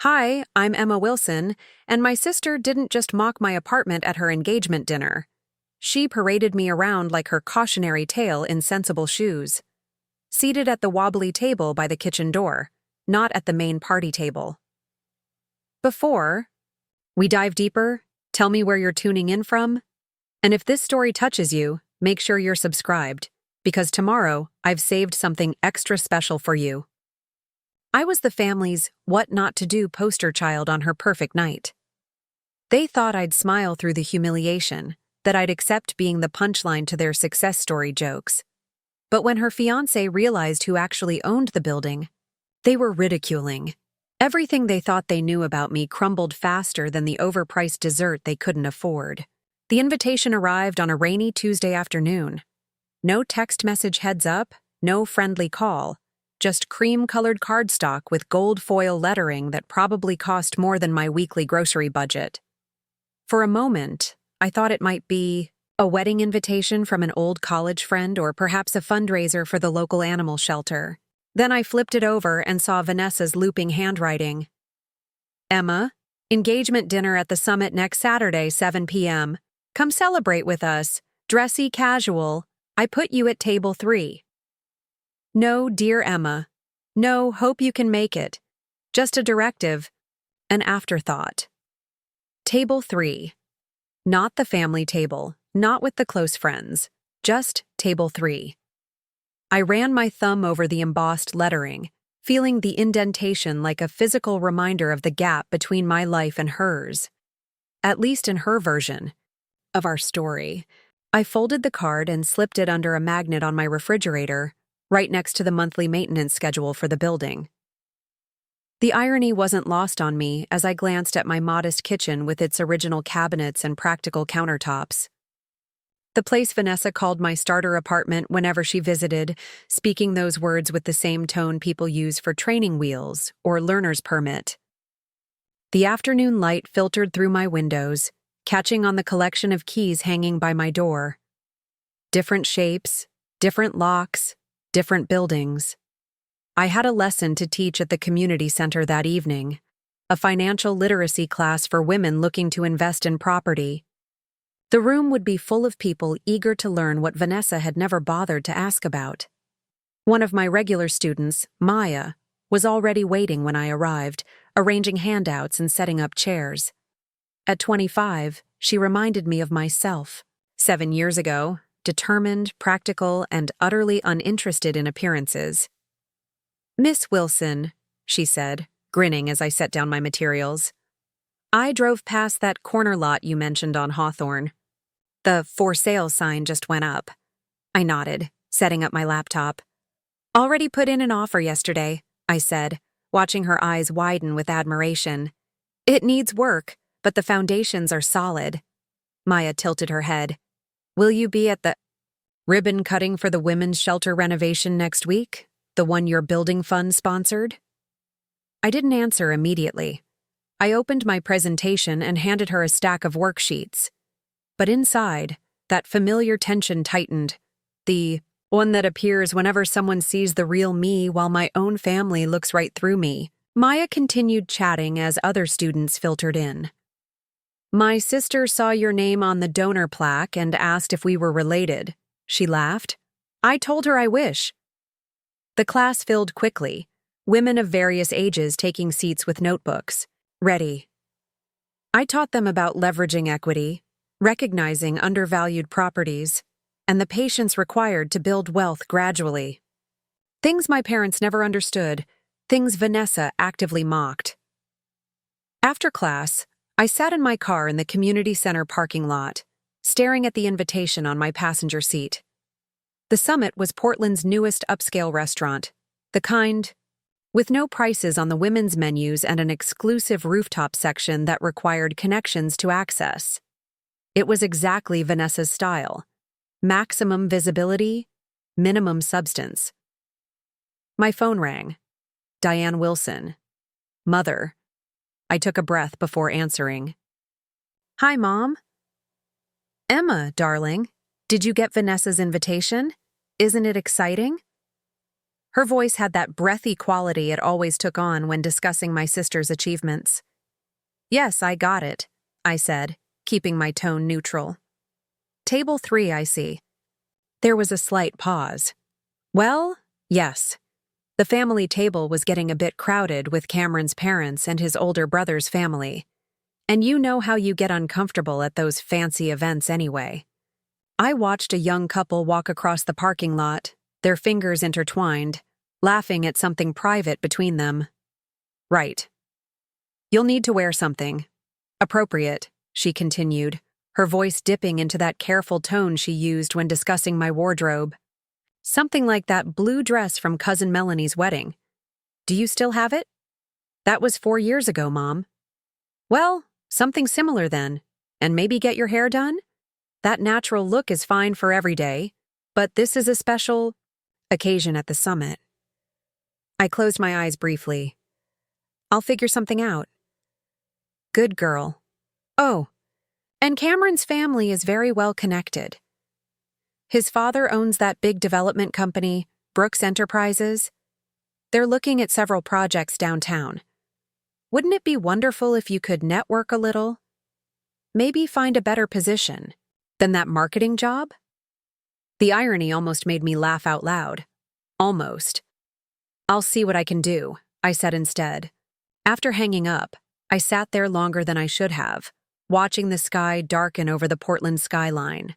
Hi, I'm Emma Wilson, and my sister didn't just mock my apartment at her engagement dinner. She paraded me around like her cautionary tale in sensible shoes. Seated at the wobbly table by the kitchen door, not at the main party table. Before we dive deeper, tell me where you're tuning in from. And if this story touches you, make sure you're subscribed, because tomorrow I've saved something extra special for you. I was the family's what not to do poster child on her perfect night. They thought I'd smile through the humiliation, that I'd accept being the punchline to their success story jokes. But when her fiancé realized who actually owned the building, they were ridiculing. Everything they thought they knew about me crumbled faster than the overpriced dessert they couldn't afford. The invitation arrived on a rainy Tuesday afternoon. No text message heads up, no friendly call. Just cream-colored cardstock with gold foil lettering that probably cost more than my weekly grocery budget. For a moment, I thought it might be a wedding invitation from an old college friend or perhaps a fundraiser for the local animal shelter. Then I flipped it over and saw Vanessa's looping handwriting. Emma, engagement dinner at the summit next Saturday, 7 p.m. Come celebrate with us. Dressy casual. I put you at table 3. No, dear Emma. No, hope you can make it. Just a directive. An afterthought. Table 3. Not the family table, not with the close friends. Just table 3. I ran my thumb over the embossed lettering, feeling the indentation like a physical reminder of the gap between my life and hers. At least in her version of our story. I folded the card and slipped it under a magnet on my refrigerator, right next to the monthly maintenance schedule for the building. The irony wasn't lost on me as I glanced at my modest kitchen with its original cabinets and practical countertops. The place Vanessa called my starter apartment whenever she visited, speaking those words with the same tone people use for training wheels or learner's permit. The afternoon light filtered through my windows, catching on the collection of keys hanging by my door. Different shapes, different locks, different buildings. I had a lesson to teach at the community center that evening, a financial literacy class for women looking to invest in property. The room would be full of people eager to learn what Vanessa had never bothered to ask about. One of my regular students, Maya, was already waiting when I arrived, arranging handouts and setting up chairs. At 25, she reminded me of myself, 7 years ago, determined, practical, and utterly uninterested in appearances. Miss Wilson, she said, grinning as I set down my materials. I drove past that corner lot you mentioned on Hawthorne. The for sale sign just went up. I nodded, setting up my laptop. Already put in an offer yesterday, I said, watching her eyes widen with admiration. It needs work, but the foundations are solid. Maya tilted her head. Will you be at the ribbon cutting for the women's shelter renovation next week? The one your building fund sponsored? I didn't answer immediately. I opened my presentation and handed her a stack of worksheets. But inside, that familiar tension tightened. The one that appears whenever someone sees the real me while my own family looks right through me. Maya continued chatting as other students filtered in. My sister saw your name on the donor plaque and asked if we were related. She laughed. I told her I wish. The class filled quickly, women of various ages taking seats with notebooks. Ready. I taught them about leveraging equity, recognizing undervalued properties, and the patience required to build wealth gradually. Things my parents never understood, things Vanessa actively mocked. After class, I sat in my car in the community center parking lot, staring at the invitation on my passenger seat. The Summit was Portland's newest upscale restaurant, the kind with no prices on the women's menus and an exclusive rooftop section that required connections to access. It was exactly Vanessa's style. Maximum visibility, minimum substance. My phone rang. Diane Wilson. Mother. I took a breath before answering. Hi, Mom. Emma, darling, did you get Vanessa's invitation? Isn't it exciting? Her voice had that breathy quality it always took on when discussing my sister's achievements. "Yes, I got it," I said, keeping my tone neutral. "Table 3, I see." There was a slight pause. Well, yes. The family table was getting a bit crowded with Cameron's parents and his older brother's family. And you know how you get uncomfortable at those fancy events anyway. I watched a young couple walk across the parking lot, their fingers intertwined, laughing at something private between them. "Right. You'll need to wear something. Appropriate," she continued, her voice dipping into that careful tone she used when discussing my wardrobe. "Something like that blue dress from Cousin Melanie's wedding. Do you still have it?" "That was 4 years ago, Mom." "Well, something similar then. And maybe get your hair done? That natural look is fine for every day, but this is a special occasion at the summit." I closed my eyes briefly. "I'll figure something out." "Good girl." "Oh, and Cameron's family is very well connected. His father owns that big development company, Brooks Enterprises. They're looking at several projects downtown. Wouldn't it be wonderful if you could network a little? Maybe find a better position than that marketing job?" The irony almost made me laugh out loud. Almost. "I'll see what I can do," I said instead. After hanging up, I sat there longer than I should have, watching the sky darken over the Portland skyline.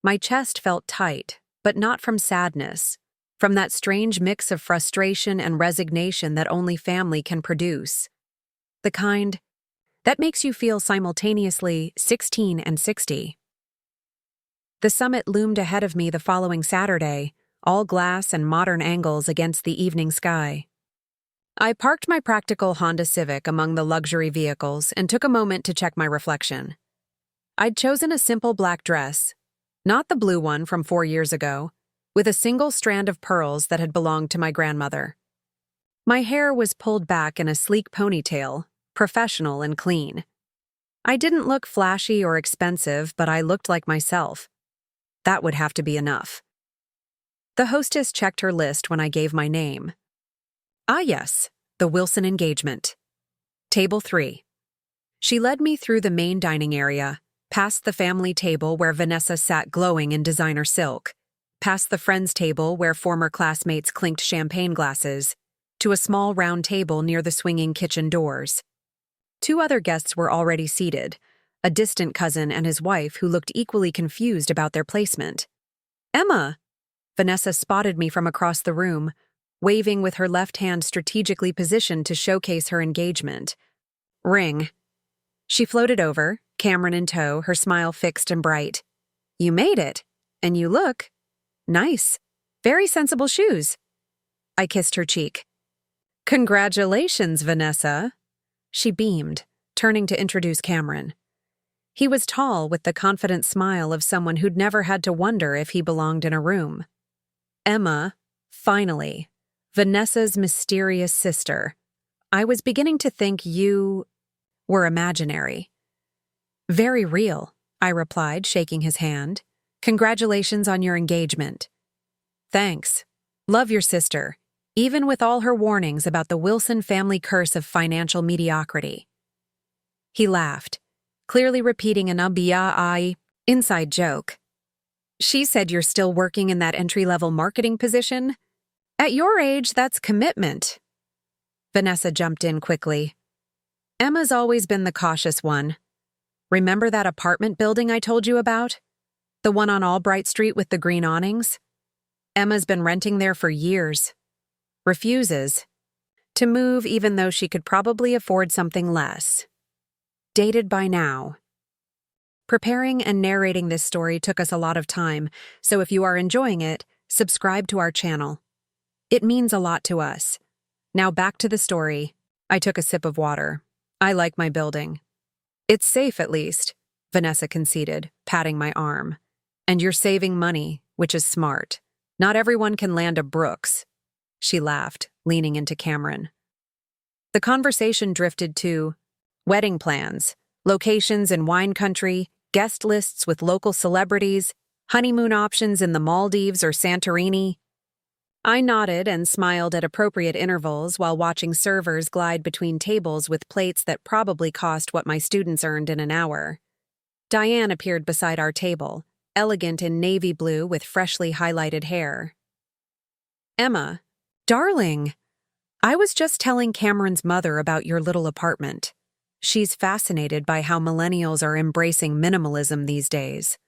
My chest felt tight, but not from sadness, from that strange mix of frustration and resignation that only family can produce. The kind that makes you feel simultaneously 16 and 60. The summit loomed ahead of me the following Saturday, all glass and modern angles against the evening sky. I parked my practical Honda Civic among the luxury vehicles and took a moment to check my reflection. I'd chosen a simple black dress, not the blue one from 4 years ago, with a single strand of pearls that had belonged to my grandmother. My hair was pulled back in a sleek ponytail, professional and clean. I didn't look flashy or expensive, but I looked like myself. That would have to be enough. The hostess checked her list when I gave my name. Ah yes, the Wilson engagement. Table 3. She led me through the main dining area, past the family table where Vanessa sat glowing in designer silk, past the friends' table where former classmates clinked champagne glasses, to a small round table near the swinging kitchen doors. 2 other guests were already seated, a distant cousin and his wife who looked equally confused about their placement. "Emma!" Vanessa spotted me from across the room, waving with her left hand strategically positioned to showcase her engagement. "Ring." She floated over, Cameron in tow, her smile fixed and bright. "You made it, and you look nice. Very sensible shoes." I kissed her cheek. "Congratulations, Vanessa." She beamed, turning to introduce Cameron. He was tall with the confident smile of someone who'd never had to wonder if he belonged in a room. Emma, finally, Vanessa's mysterious sister. I was beginning to think you were imaginary. "Very real," I replied, shaking his hand. "Congratulations on your engagement." "Thanks. Love your sister, even with all her warnings about the Wilson family curse of financial mediocrity." He laughed, clearly repeating an inside joke. "She said you're still working in that entry-level marketing position? At your age, that's commitment." Vanessa jumped in quickly. "Emma's always been the cautious one. Remember that apartment building I told you about? The one on Albright Street with the green awnings? Emma's been renting there for years. Refuses to move even though she could probably afford something less. Dated by now." Preparing and narrating this story took us a lot of time, so if you are enjoying it, subscribe to our channel. It means a lot to us. Now back to the story. I took a sip of water. I like my building. "It's safe at least," Vanessa conceded, patting my arm. "And you're saving money, which is smart. Not everyone can land a Brooks." She laughed, leaning into Cameron. The conversation drifted to wedding plans, locations in wine country, guest lists with local celebrities, honeymoon options in the Maldives or Santorini. I nodded and smiled at appropriate intervals while watching servers glide between tables with plates that probably cost what my students earned in an hour. Diane appeared beside our table, elegant in navy blue with freshly highlighted hair. Emma, darling, I was just telling Cameron's mother about your little apartment. She's fascinated by how millennials are embracing minimalism these days.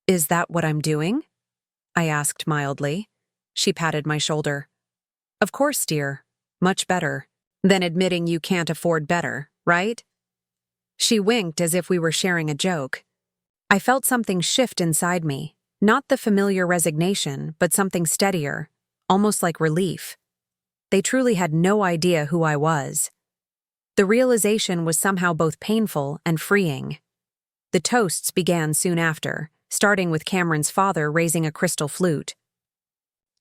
Is that what I'm doing? I asked mildly. She patted my shoulder. Of course, dear. Much better than admitting you can't afford better, right? She winked as if we were sharing a joke. I felt something shift inside me, not the familiar resignation, but something steadier, almost like relief. They truly had no idea who I was. The realization was somehow both painful and freeing. The toasts began soon after, starting with Cameron's father raising a crystal flute.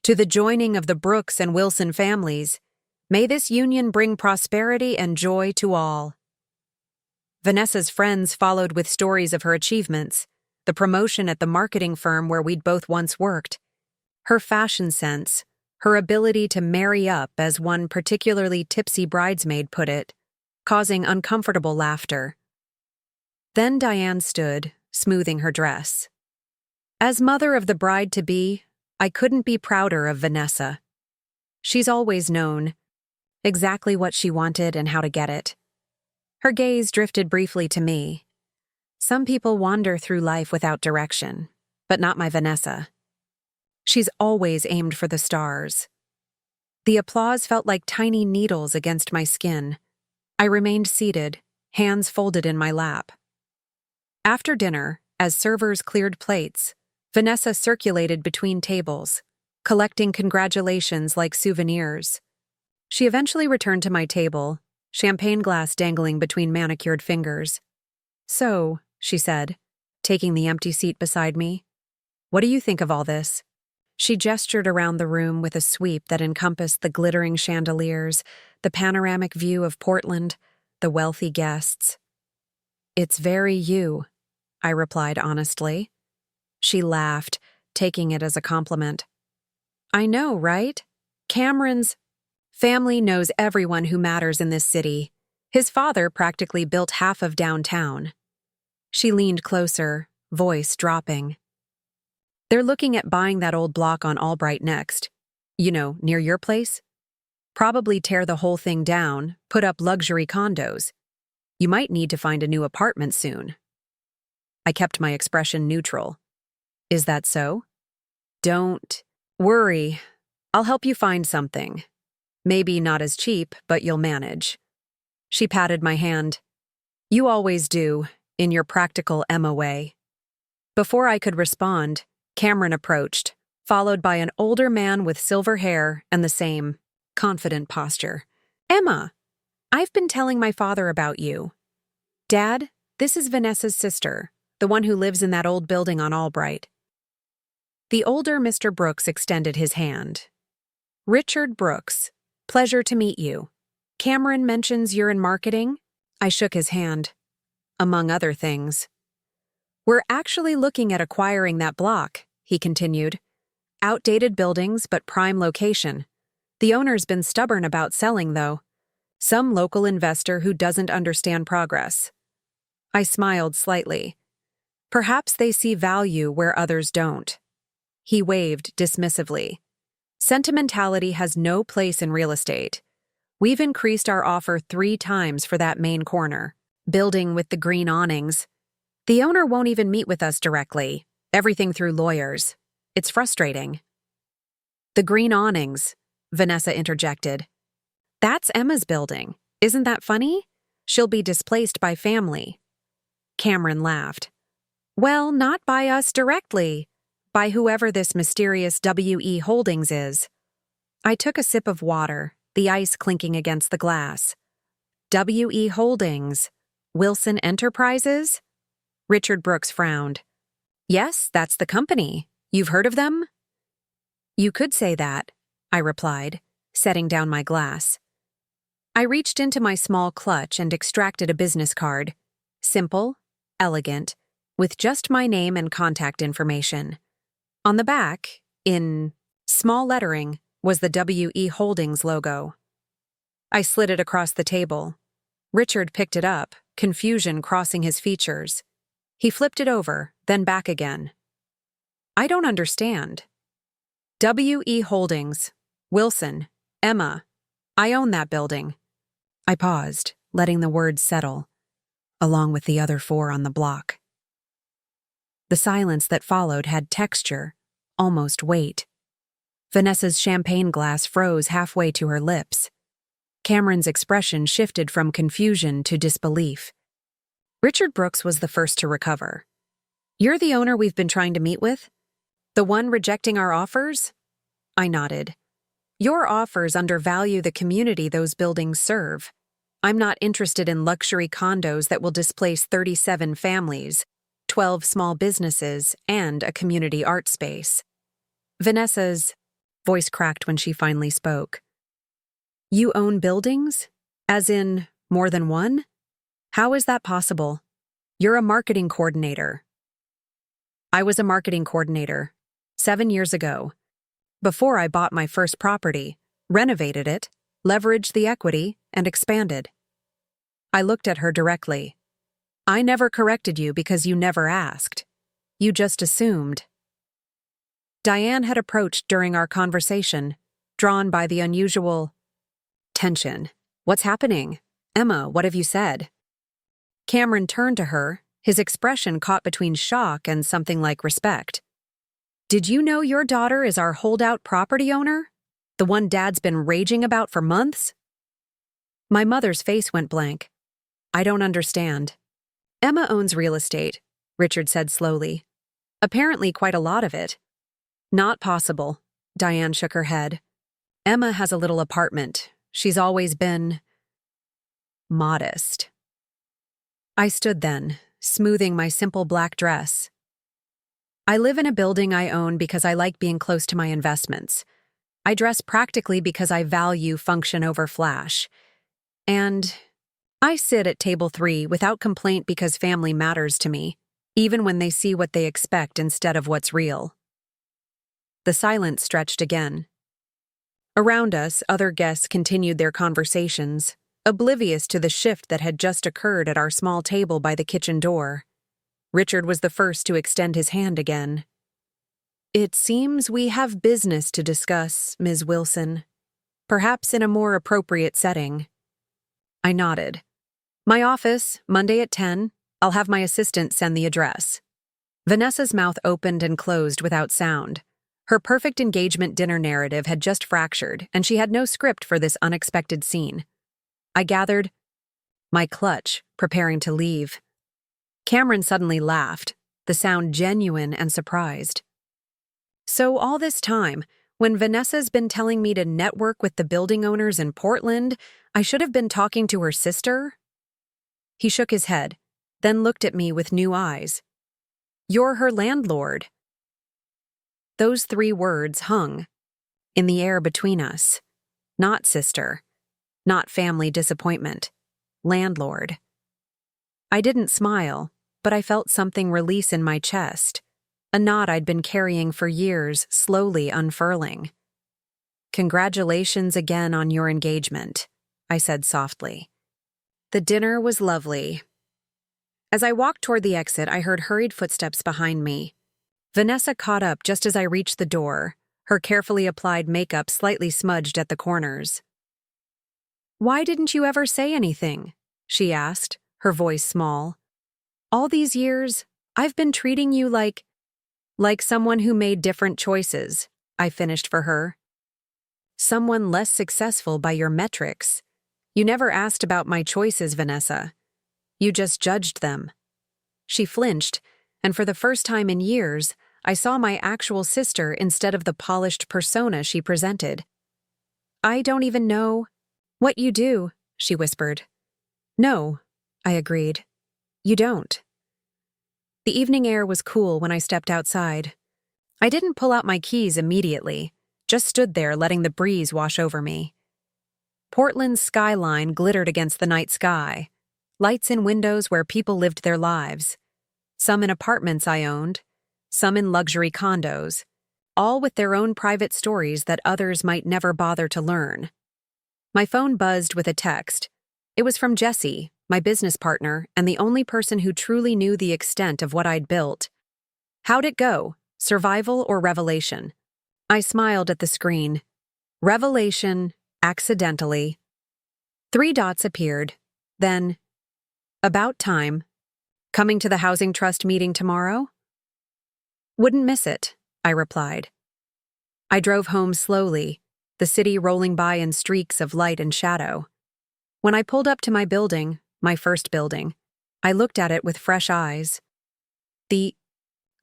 To the joining of the Brooks and Wilson families, may this union bring prosperity and joy to all. Vanessa's friends followed with stories of her achievements, the promotion at the marketing firm where we'd both once worked, her fashion sense, her ability to marry up, as one particularly tipsy bridesmaid put it, causing uncomfortable laughter. Then Diane stood, smoothing her dress. As mother of the bride-to-be, I couldn't be prouder of Vanessa. She's always known exactly what she wanted and how to get it. Her gaze drifted briefly to me. Some people wander through life without direction, but not my Vanessa. She's always aimed for the stars. The applause felt like tiny needles against my skin. I remained seated, hands folded in my lap. After dinner, as servers cleared plates, Vanessa circulated between tables, collecting congratulations like souvenirs. She eventually returned to my table, champagne glass dangling between manicured fingers. So, she said, taking the empty seat beside me, what do you think of all this? She gestured around the room with a sweep that encompassed the glittering chandeliers, the panoramic view of Portland, the wealthy guests. It's very you, I replied honestly. She laughed, taking it as a compliment. I know, right? Cameron's family knows everyone who matters in this city. His father practically built half of downtown. She leaned closer, voice dropping. They're looking at buying that old block on Albright next. You know, near your place? Probably tear the whole thing down, put up luxury condos. You might need to find a new apartment soon. I kept my expression neutral. Is that so? Don't worry. I'll help you find something. Maybe not as cheap, but you'll manage. She patted my hand. You always do, in your practical Emma way. Before I could respond, Cameron approached, followed by an older man with silver hair and the same confident posture. Emma, I've been telling my father about you. Dad, this is Vanessa's sister, the one who lives in that old building on Albright. The older Mr. Brooks extended his hand. Richard Brooks, pleasure to meet you. Cameron mentions you're in marketing? I shook his hand. Among other things. We're actually looking at acquiring that block, he continued. Outdated buildings, but prime location. The owner's been stubborn about selling, though. Some local investor who doesn't understand progress. I smiled slightly. Perhaps they see value where others don't. He waved dismissively. Sentimentality has no place in real estate. We've increased our offer 3 times for that main corner, building with the green awnings. The owner won't even meet with us directly, everything through lawyers. It's frustrating. The green awnings, Vanessa interjected. That's Emma's building. Isn't that funny? She'll be displaced by family. Cameron laughed. Well, not by us directly. By whoever this mysterious W.E. Holdings is. I took a sip of water, the ice clinking against the glass. W.E. Holdings. Wilson Enterprises? Richard Brooks frowned. Yes, that's the company. You've heard of them? You could say that, I replied, setting down my glass. I reached into my small clutch and extracted a business card. Simple, elegant, with just my name and contact information. On the back, in small lettering, was the WE Holdings logo. I slid it across the table. Richard picked it up, confusion crossing his features. He flipped it over, then back again. I don't understand. WE Holdings. Wilson. Emma. I own that building. I paused, letting the words settle, along with the other 4 on the block. The silence that followed had texture, almost weight. Vanessa's champagne glass froze halfway to her lips. Cameron's expression shifted from confusion to disbelief. Richard Brooks was the first to recover. You're the owner we've been trying to meet with? The one rejecting our offers? I nodded. Your offers undervalue the community those buildings serve. I'm not interested in luxury condos that will displace 37 families, 12 small businesses, and a community art space. Vanessa's voice cracked when she finally spoke. You own buildings? As in, more than one? How is that possible? You're a marketing coordinator. I was a marketing coordinator 7 years ago. Before I bought my first property, renovated it, leveraged the equity, and expanded. I looked at her directly. I never corrected you because you never asked. You just assumed. Diane had approached during our conversation, drawn by the unusual tension. What's happening? Emma, what have you said? Cameron turned to her, his expression caught between shock and something like respect. Did you know your daughter is our holdout property owner? The one Dad's been raging about for months? My mother's face went blank. I don't understand. Emma owns real estate, Richard said slowly. Apparently quite a lot of it. Not possible, Diane shook her head. Emma has a little apartment. She's always been modest. I stood then, smoothing my simple black dress. I live in a building I own because I like being close to my investments. I dress practically because I value function over flash. And I sit at table 3 without complaint because family matters to me, even when they see what they expect instead of what's real. The silence stretched again. Around us, other guests continued their conversations, oblivious to the shift that had just occurred at our small table by the kitchen door. Richard was the first to extend his hand again. It seems we have business to discuss, Ms. Wilson. Perhaps in a more appropriate setting. I nodded. My office, Monday at 10. I'll have my assistant send the address. Vanessa's mouth opened and closed without sound. Her perfect engagement dinner narrative had just fractured, and she had no script for this unexpected scene. I gathered my clutch, preparing to leave. Cameron suddenly laughed, the sound genuine and surprised. So all this time, when Vanessa's been telling me to network with the building owners in Portland, I should have been talking to her sister? He shook his head, then looked at me with new eyes. You're her landlord. Those 3 words hung in the air between us. Not sister. Not family disappointment. Landlord. I didn't smile, but I felt something release in my chest, a knot I'd been carrying for years slowly unfurling. Congratulations again on your engagement, I said softly. The dinner was lovely. As I walked toward the exit, I heard hurried footsteps behind me. Vanessa caught up just as I reached the door, her carefully applied makeup slightly smudged at the corners. Why didn't you ever say anything? She asked, her voice small. All these years, I've been treating you like someone who made different choices, I finished for her. Someone less successful by your metrics. You never asked about my choices, Vanessa. You just judged them. She flinched, and for the first time in years, I saw my actual sister instead of the polished persona she presented. I don't even know what you do, she whispered. No, I agreed. You don't. The evening air was cool when I stepped outside. I didn't pull out my keys immediately, just stood there letting the breeze wash over me. Portland's skyline glittered against the night sky, lights in windows where people lived their lives. Some in apartments I owned, some in luxury condos, all with their own private stories that others might never bother to learn. My phone buzzed with a text. It was from Jessie, my business partner, and the only person who truly knew the extent of what I'd built. How'd it go? Survival or revelation? I smiled at the screen. Revelation, accidentally. 3 dots appeared. Then, about time. Coming to the Housing Trust meeting tomorrow? Wouldn't miss it, I replied. I drove home slowly, the city rolling by in streaks of light and shadow. When I pulled up to my building, my first building, I looked at it with fresh eyes. The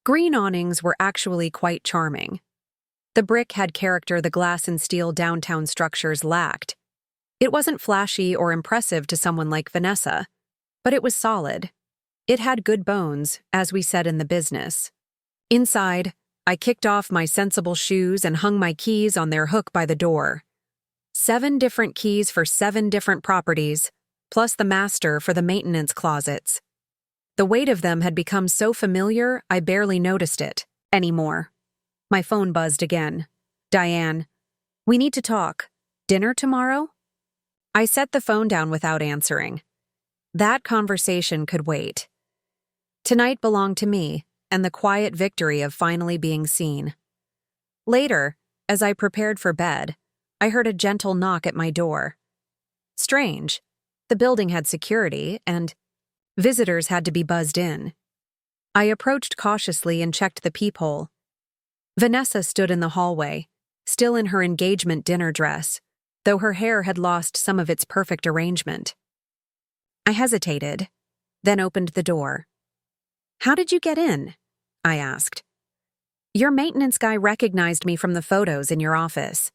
green awnings were actually quite charming. The brick had character the glass and steel downtown structures lacked. It wasn't flashy or impressive to someone like Vanessa, but it was solid. It had good bones, as we said in the business. Inside, I kicked off my sensible shoes and hung my keys on their hook by the door. 7 different keys for 7 different properties, plus the master for the maintenance closets. The weight of them had become so familiar I barely noticed it anymore. My phone buzzed again. Diane, we need to talk. Dinner tomorrow? I set the phone down without answering. That conversation could wait. Tonight belonged to me, and the quiet victory of finally being seen. Later, as I prepared for bed, I heard a gentle knock at my door. Strange. The building had security, and visitors had to be buzzed in. I approached cautiously and checked the peephole. Vanessa stood in the hallway, still in her engagement dinner dress, though her hair had lost some of its perfect arrangement. I hesitated, then opened the door. How did you get in? I asked. Your maintenance guy recognized me from the photos in your office.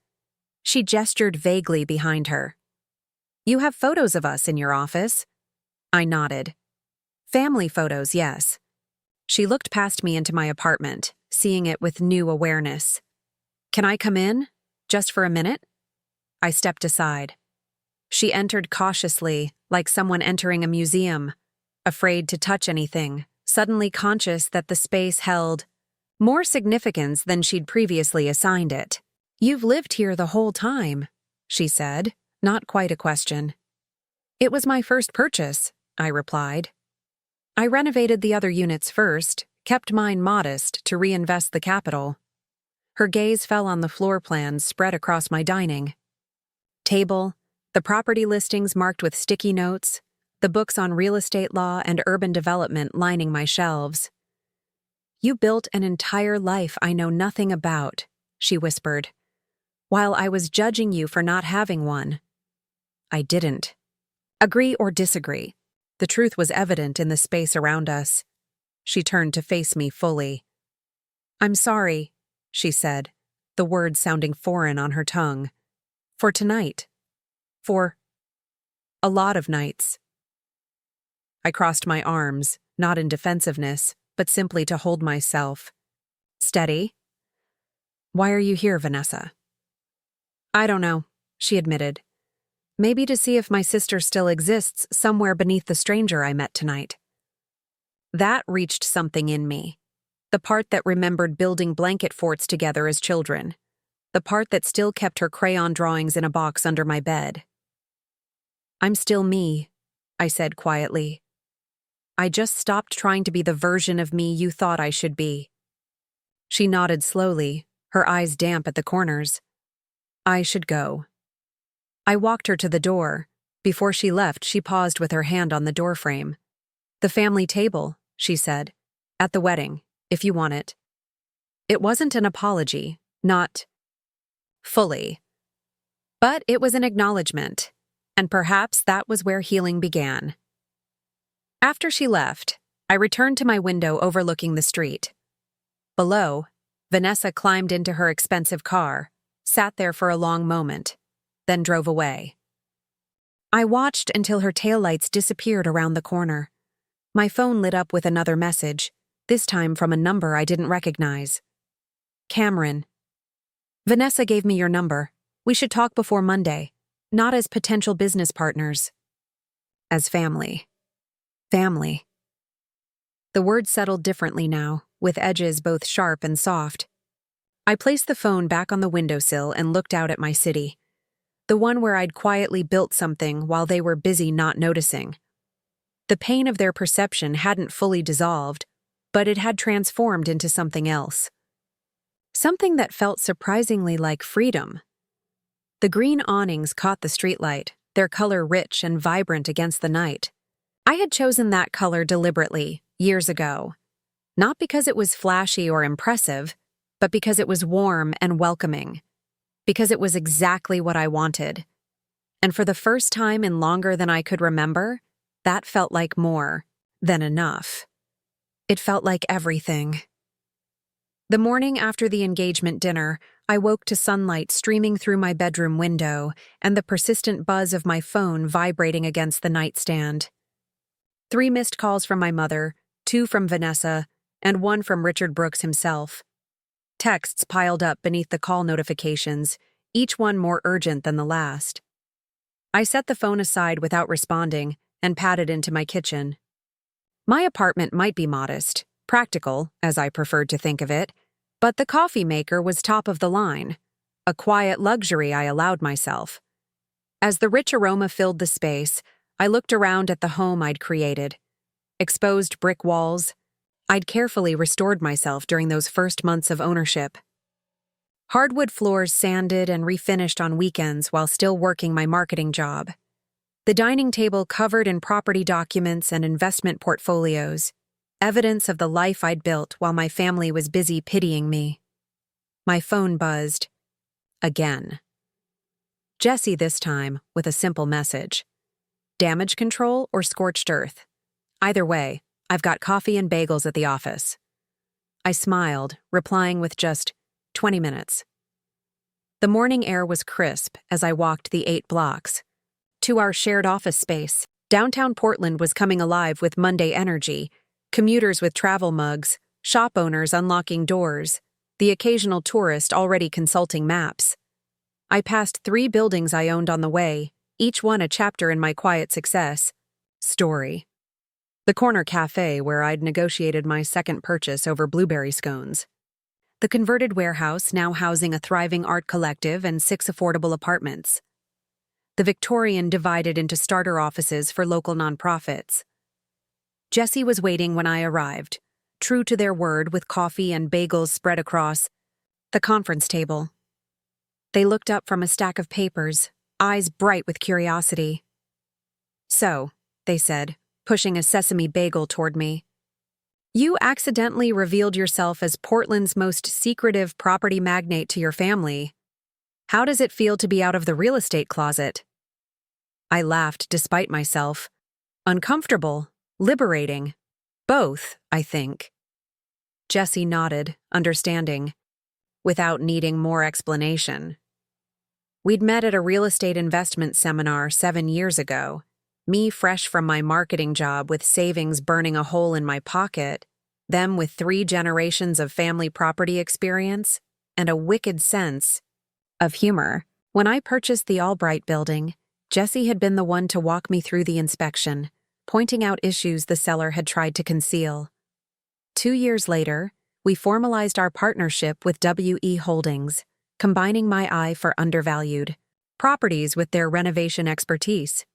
She gestured vaguely behind her. You have photos of us in your office? I nodded. Family photos, yes. She looked past me into my apartment, seeing it with new awareness. Can I come in? Just for a minute? I stepped aside. She entered cautiously, like someone entering a museum, afraid to touch anything, suddenly conscious that the space held more significance than she'd previously assigned it. You've lived here the whole time, she said, not quite a question. It was my first purchase, I replied. I renovated the other units first, kept mine modest to reinvest the capital. Her gaze fell on the floor plans spread across my dining table, the property listings marked with sticky notes, the books on real estate law and urban development lining my shelves. You built an entire life I know nothing about, she whispered, while I was judging you for not having one. I didn't. Agree or disagree, the truth was evident in the space around us. She turned to face me fully. I'm sorry, she said, the words sounding foreign on her tongue. For tonight. For a lot of nights. I crossed my arms, not in defensiveness, but simply to hold myself. Steady. Why are you here, Vanessa? I don't know, she admitted. Maybe to see if my sister still exists somewhere beneath the stranger I met tonight. That reached something in me. The part that remembered building blanket forts together as children. The part that still kept her crayon drawings in a box under my bed. I'm still me, I said quietly. I just stopped trying to be the version of me you thought I should be. She nodded slowly, her eyes damp at the corners. I should go. I walked her to the door. Before she left, she paused with her hand on the doorframe. The family table, she said. At the wedding, if you want it. It wasn't an apology, not fully. But it was an acknowledgement, and perhaps that was where healing began. After she left, I returned to my window overlooking the street. Below, Vanessa climbed into her expensive car, sat there for a long moment, then drove away. I watched until her taillights disappeared around the corner. My phone lit up with another message, this time from a number I didn't recognize. Cameron. Vanessa gave me your number. We should talk before Monday, not as potential business partners. As family. Family. The words settled differently now, with edges both sharp and soft. I placed the phone back on the windowsill and looked out at my city, the one where I'd quietly built something while they were busy not noticing. The pain of their perception hadn't fully dissolved, but it had transformed into something else. Something that felt surprisingly like freedom. The green awnings caught the streetlight, their color rich and vibrant against the night. I had chosen that color deliberately, years ago. Not because it was flashy or impressive, but because it was warm and welcoming. Because it was exactly what I wanted. And for the first time in longer than I could remember, that felt like more than enough. It felt like everything. The morning after the engagement dinner, I woke to sunlight streaming through my bedroom window and the persistent buzz of my phone vibrating against the nightstand. 3 missed calls from my mother, 2 from Vanessa, and 1 from Richard Brooks himself. Texts piled up beneath the call notifications, each one more urgent than the last. I set the phone aside without responding and padded into my kitchen. My apartment might be modest, practical, as I preferred to think of it, but the coffee maker was top of the line, a quiet luxury I allowed myself. As the rich aroma filled the space, I looked around at the home I'd created. Exposed brick walls. I'd carefully restored myself during those first months of ownership. Hardwood floors sanded and refinished on weekends while still working my marketing job. The dining table covered in property documents and investment portfolios, evidence of the life I'd built while my family was busy pitying me. My phone buzzed. Again. Jessie this time, with a simple message. Damage control or scorched earth? Either way, I've got coffee and bagels at the office. I smiled, replying with just 20 minutes. The morning air was crisp as I walked the 8 blocks. To our shared office space, downtown Portland was coming alive with Monday energy, commuters with travel mugs, shop owners unlocking doors, the occasional tourist already consulting maps. I passed 3 buildings I owned on the way, each one a chapter in my quiet success story. The corner cafe where I'd negotiated my second purchase over blueberry scones. The converted warehouse now housing a thriving art collective and 6 affordable apartments. The Victorian divided into starter offices for local nonprofits. Jessie was waiting when I arrived, true to their word with coffee and bagels spread across the conference table. They looked up from a stack of papers, eyes bright with curiosity. So, they said, pushing a sesame bagel toward me. You accidentally revealed yourself as Portland's most secretive property magnate to your family. How does it feel to be out of the real estate closet? I laughed despite myself. Uncomfortable, liberating. Both, I think. Jessie nodded, understanding, without needing more explanation. We'd met at a real estate investment seminar 7 years ago, me fresh from my marketing job with savings burning a hole in my pocket, them with 3 generations of family property experience and a wicked sense of humor. When I purchased the Albright building, Jessie had been the one to walk me through the inspection, pointing out issues the seller had tried to conceal. 2 years later, we formalized our partnership with WE Holdings, combining my eye for undervalued properties with their renovation expertise.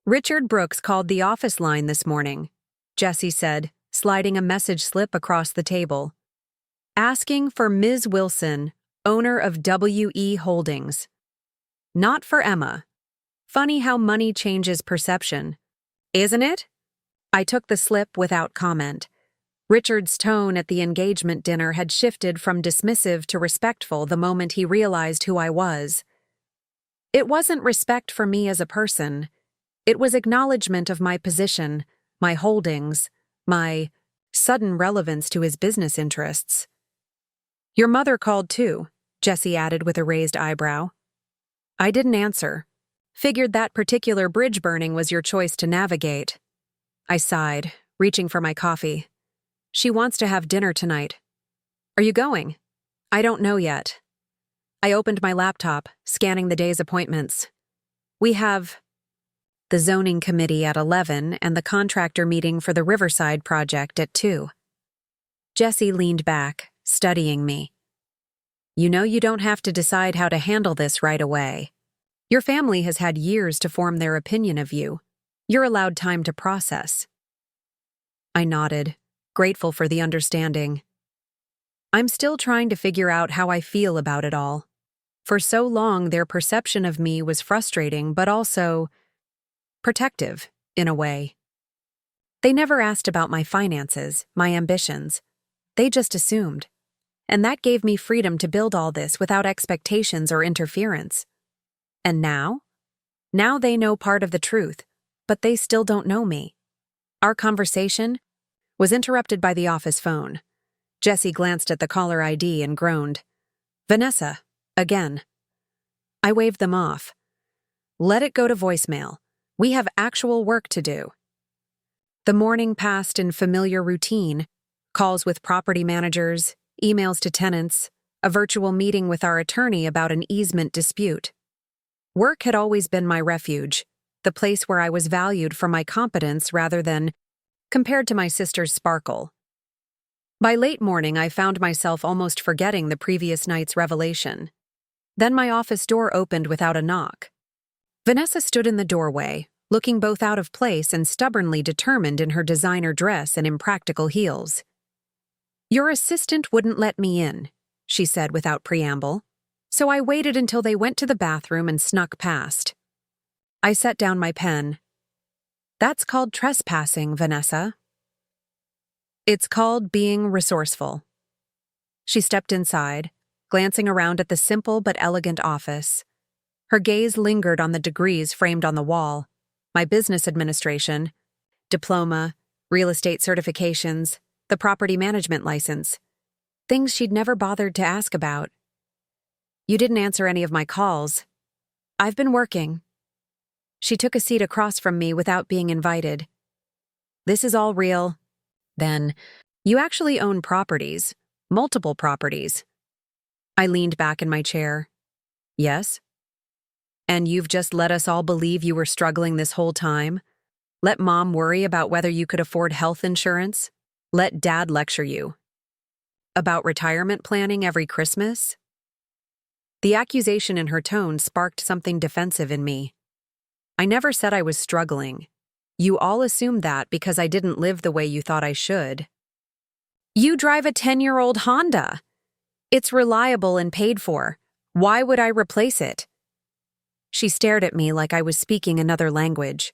Richard Brooks called the office line this morning, Jessie said, sliding a message slip across the table. Asking for Ms. Wilson, owner of WE Holdings. Not for Emma. Funny how money changes perception, isn't it? I took the slip without comment. Richard's tone at the engagement dinner had shifted from dismissive to respectful the moment he realized who I was. It wasn't respect for me as a person. It was acknowledgement of my position, my holdings, my sudden relevance to his business interests. Your mother called too, Jessie added with a raised eyebrow. I didn't answer. Figured that particular bridge burning was your choice to navigate. I sighed, reaching for my coffee. She wants to have dinner tonight. Are you going? I don't know yet. I opened my laptop, scanning the day's appointments. We have the zoning committee at 11 and the contractor meeting for the Riverside project at 2. Jessie leaned back, studying me. You know you don't have to decide how to handle this right away. Your family has had years to form their opinion of you. You're allowed time to process. I nodded, grateful for the understanding. I'm still trying to figure out how I feel about it all. For so long, their perception of me was frustrating, but also protective, in a way. They never asked about my finances, my ambitions. They just assumed. And that gave me freedom to build all this without expectations or interference. And now? Now they know part of the truth, but they still don't know me. Our conversation was interrupted by the office phone. Jesse glanced at the caller ID and groaned. Vanessa, again. I waved them off. Let it go to voicemail. We have actual work to do. The morning passed in familiar routine, calls with property managers, emails to tenants, a virtual meeting with our attorney about an easement dispute. Work had always been my refuge, the place where I was valued for my competence rather than compared to my sister's sparkle. By late morning, I found myself almost forgetting the previous night's revelation. Then my office door opened without a knock. Vanessa stood in the doorway, looking both out of place and stubbornly determined in her designer dress and impractical heels. Your assistant wouldn't let me in, she said without preamble, so I waited until they went to the bathroom and snuck past. I set down my pen. That's called trespassing, Vanessa. It's called being resourceful. She stepped inside, glancing around at the simple but elegant office. Her gaze lingered on the degrees framed on the wall, my business administration, diploma, real estate certifications, the property management license, things she'd never bothered to ask about. You didn't answer any of my calls. I've been working. She took a seat across from me without being invited. This is all real. Then, you actually own properties, multiple properties. I leaned back in my chair. Yes? And you've just let us all believe you were struggling this whole time? Let Mom worry about whether you could afford health insurance? Let Dad lecture you about retirement planning every Christmas? The accusation in her tone sparked something defensive in me. I never said I was struggling. You all assumed that because I didn't live the way you thought I should. You drive a 10-year-old Honda. It's reliable and paid for. Why would I replace it? She stared at me like I was speaking another language.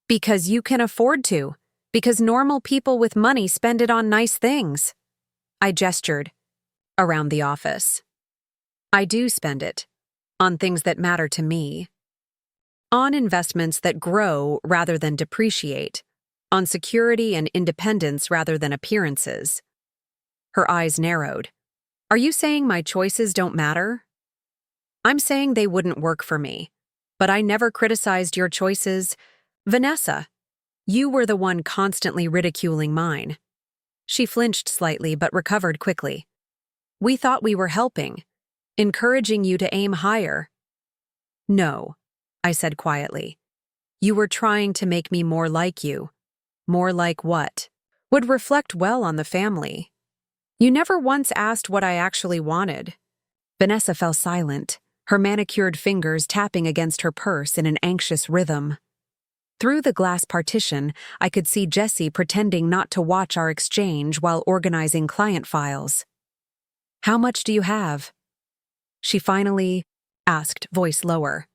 Because you can afford to. Because normal people with money spend it on nice things. I gestured around the office. I do spend it on things that matter to me. On investments that grow rather than depreciate. On security and independence rather than appearances. Her eyes narrowed. Are you saying my choices don't matter? I'm saying they wouldn't work for me. But I never criticized your choices. Vanessa, you were the one constantly ridiculing mine. She flinched slightly but recovered quickly. We thought we were helping, encouraging you to aim higher. No, I said quietly. You were trying to make me more like you. More like what? Would reflect well on the family. You never once asked what I actually wanted. Vanessa fell silent, her manicured fingers tapping against her purse in an anxious rhythm. Through the glass partition, I could see Jesse pretending not to watch our exchange while organizing client files. How much do you have? She finally asked, voice lower.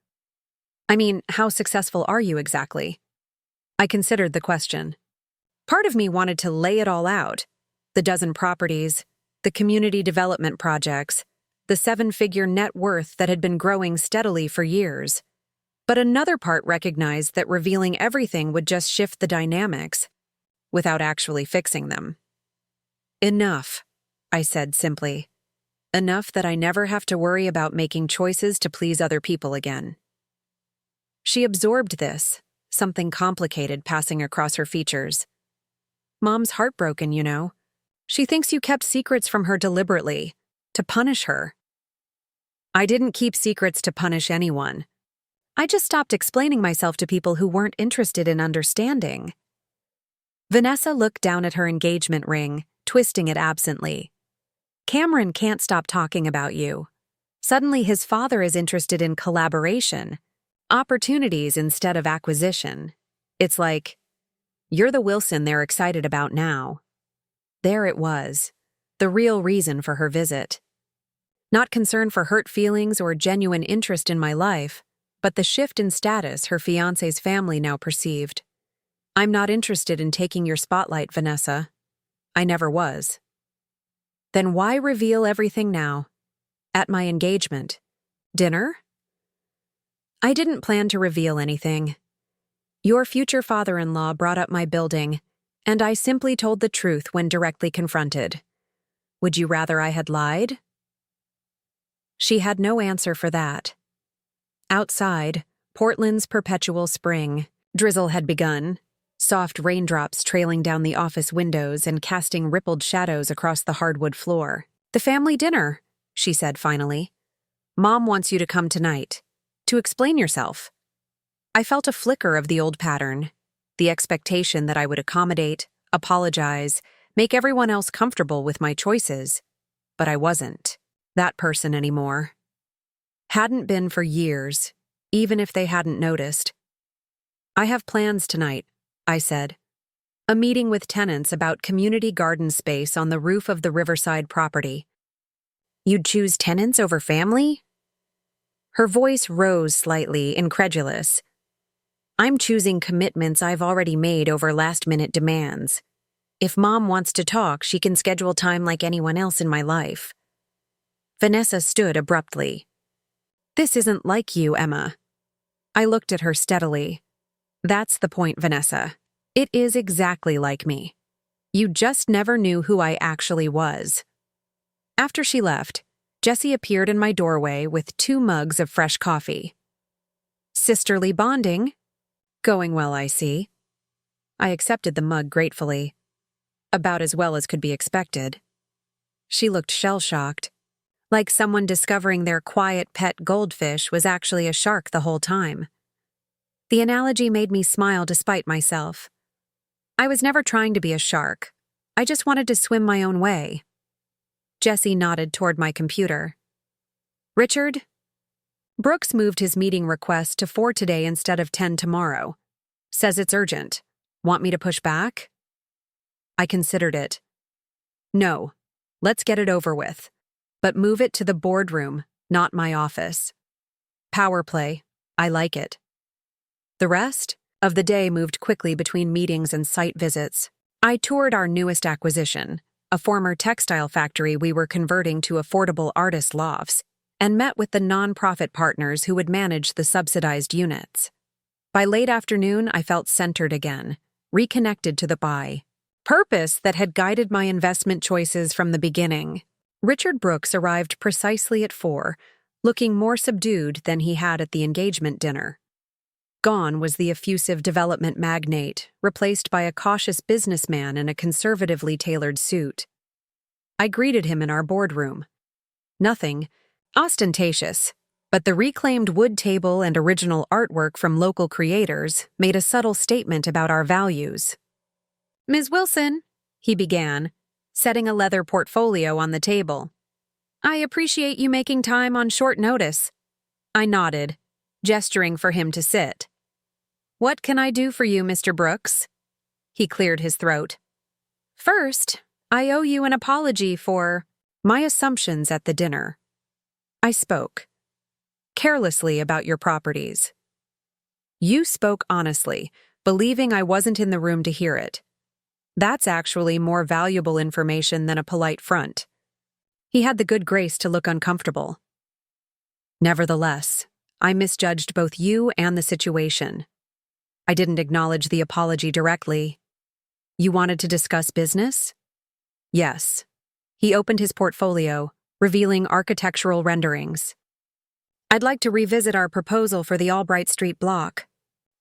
I mean, how successful are you exactly? I considered the question. Part of me wanted to lay it all out. The dozen properties, the community development projects, the 7-figure net worth that had been growing steadily for years. But another part recognized that revealing everything would just shift the dynamics, without actually fixing them. Enough, I said simply. Enough that I never have to worry about making choices to please other people again. She absorbed this, something complicated passing across her features. Mom's heartbroken, you know. She thinks you kept secrets from her deliberately, to punish her. I didn't keep secrets to punish anyone. I just stopped explaining myself to people who weren't interested in understanding. Vanessa looked down at her engagement ring, twisting it absently. Cameron can't stop talking about you. Suddenly, his father is interested in collaboration, opportunities instead of acquisition. It's like, you're the Wilson they're excited about now. There it was, the real reason for her visit. Not concern for hurt feelings or genuine interest in my life, but the shift in status her fiancé's family now perceived. I'm not interested in taking your spotlight, Vanessa. I never was. Then why reveal everything now? At my engagement. Dinner? I didn't plan to reveal anything. Your future father-in-law brought up my building, and I simply told the truth when directly confronted. Would you rather I had lied? She had no answer for that. Outside, Portland's perpetual spring. Drizzle had begun, soft raindrops trailing down the office windows and casting rippled shadows across the hardwood floor. The family dinner, she said finally. Mom wants you to come tonight. To explain yourself. I felt a flicker of the old pattern, the expectation that I would accommodate, apologize, make everyone else comfortable with my choices. But I wasn't that person anymore. Hadn't been for years, even if they hadn't noticed. I have plans tonight, I said. A meeting with tenants about community garden space on the roof of the Riverside property. You'd choose tenants over family? Her voice rose slightly, incredulous. I'm choosing commitments I've already made over last-minute demands. If Mom wants to talk, she can schedule time like anyone else in my life. Vanessa stood abruptly. This isn't like you, Emma. I looked at her steadily. That's the point, Vanessa. It is exactly like me. You just never knew who I actually was. After she left, Jessie appeared in my doorway with 2 mugs of fresh coffee. Sisterly bonding? Going well, I see. I accepted the mug gratefully. About as well as could be expected. She looked shell-shocked, like someone discovering their quiet pet goldfish was actually a shark the whole time. The analogy made me smile despite myself. I was never trying to be a shark. I just wanted to swim my own way. Jessie nodded toward my computer. Richard? Brooks moved his meeting request to 4 today instead of 10 tomorrow. Says it's urgent. Want me to push back? I considered it. No. Let's get it over with. But move it to the boardroom, not my office. Power play. I like it. The rest of the day moved quickly between meetings and site visits. I toured our newest acquisition, a former textile factory we were converting to affordable artist lofts, and met with the nonprofit partners who would manage the subsidized units. By late afternoon, I felt centered again, reconnected to the buy. Purpose that had guided my investment choices from the beginning. Richard Brooks arrived precisely at 4, looking more subdued than he had at the engagement dinner. Gone was the effusive development magnate, replaced by a cautious businessman in a conservatively tailored suit. I greeted him in our boardroom. Nothing ostentatious, but the reclaimed wood table and original artwork from local creators made a subtle statement about our values. Ms. Wilson, he began, setting a leather portfolio on the table. I appreciate you making time on short notice. I nodded, gesturing for him to sit. What can I do for you, Mr. Brooks? He cleared his throat. First, I owe you an apology for my assumptions at the dinner. I spoke carelessly about your properties. You spoke honestly, believing I wasn't in the room to hear it. That's actually more valuable information than a polite front. He had the good grace to look uncomfortable. Nevertheless, I misjudged both you and the situation. I didn't acknowledge the apology directly. You wanted to discuss business? Yes. He opened his portfolio, revealing architectural renderings. I'd like to revisit our proposal for the Albright Street block,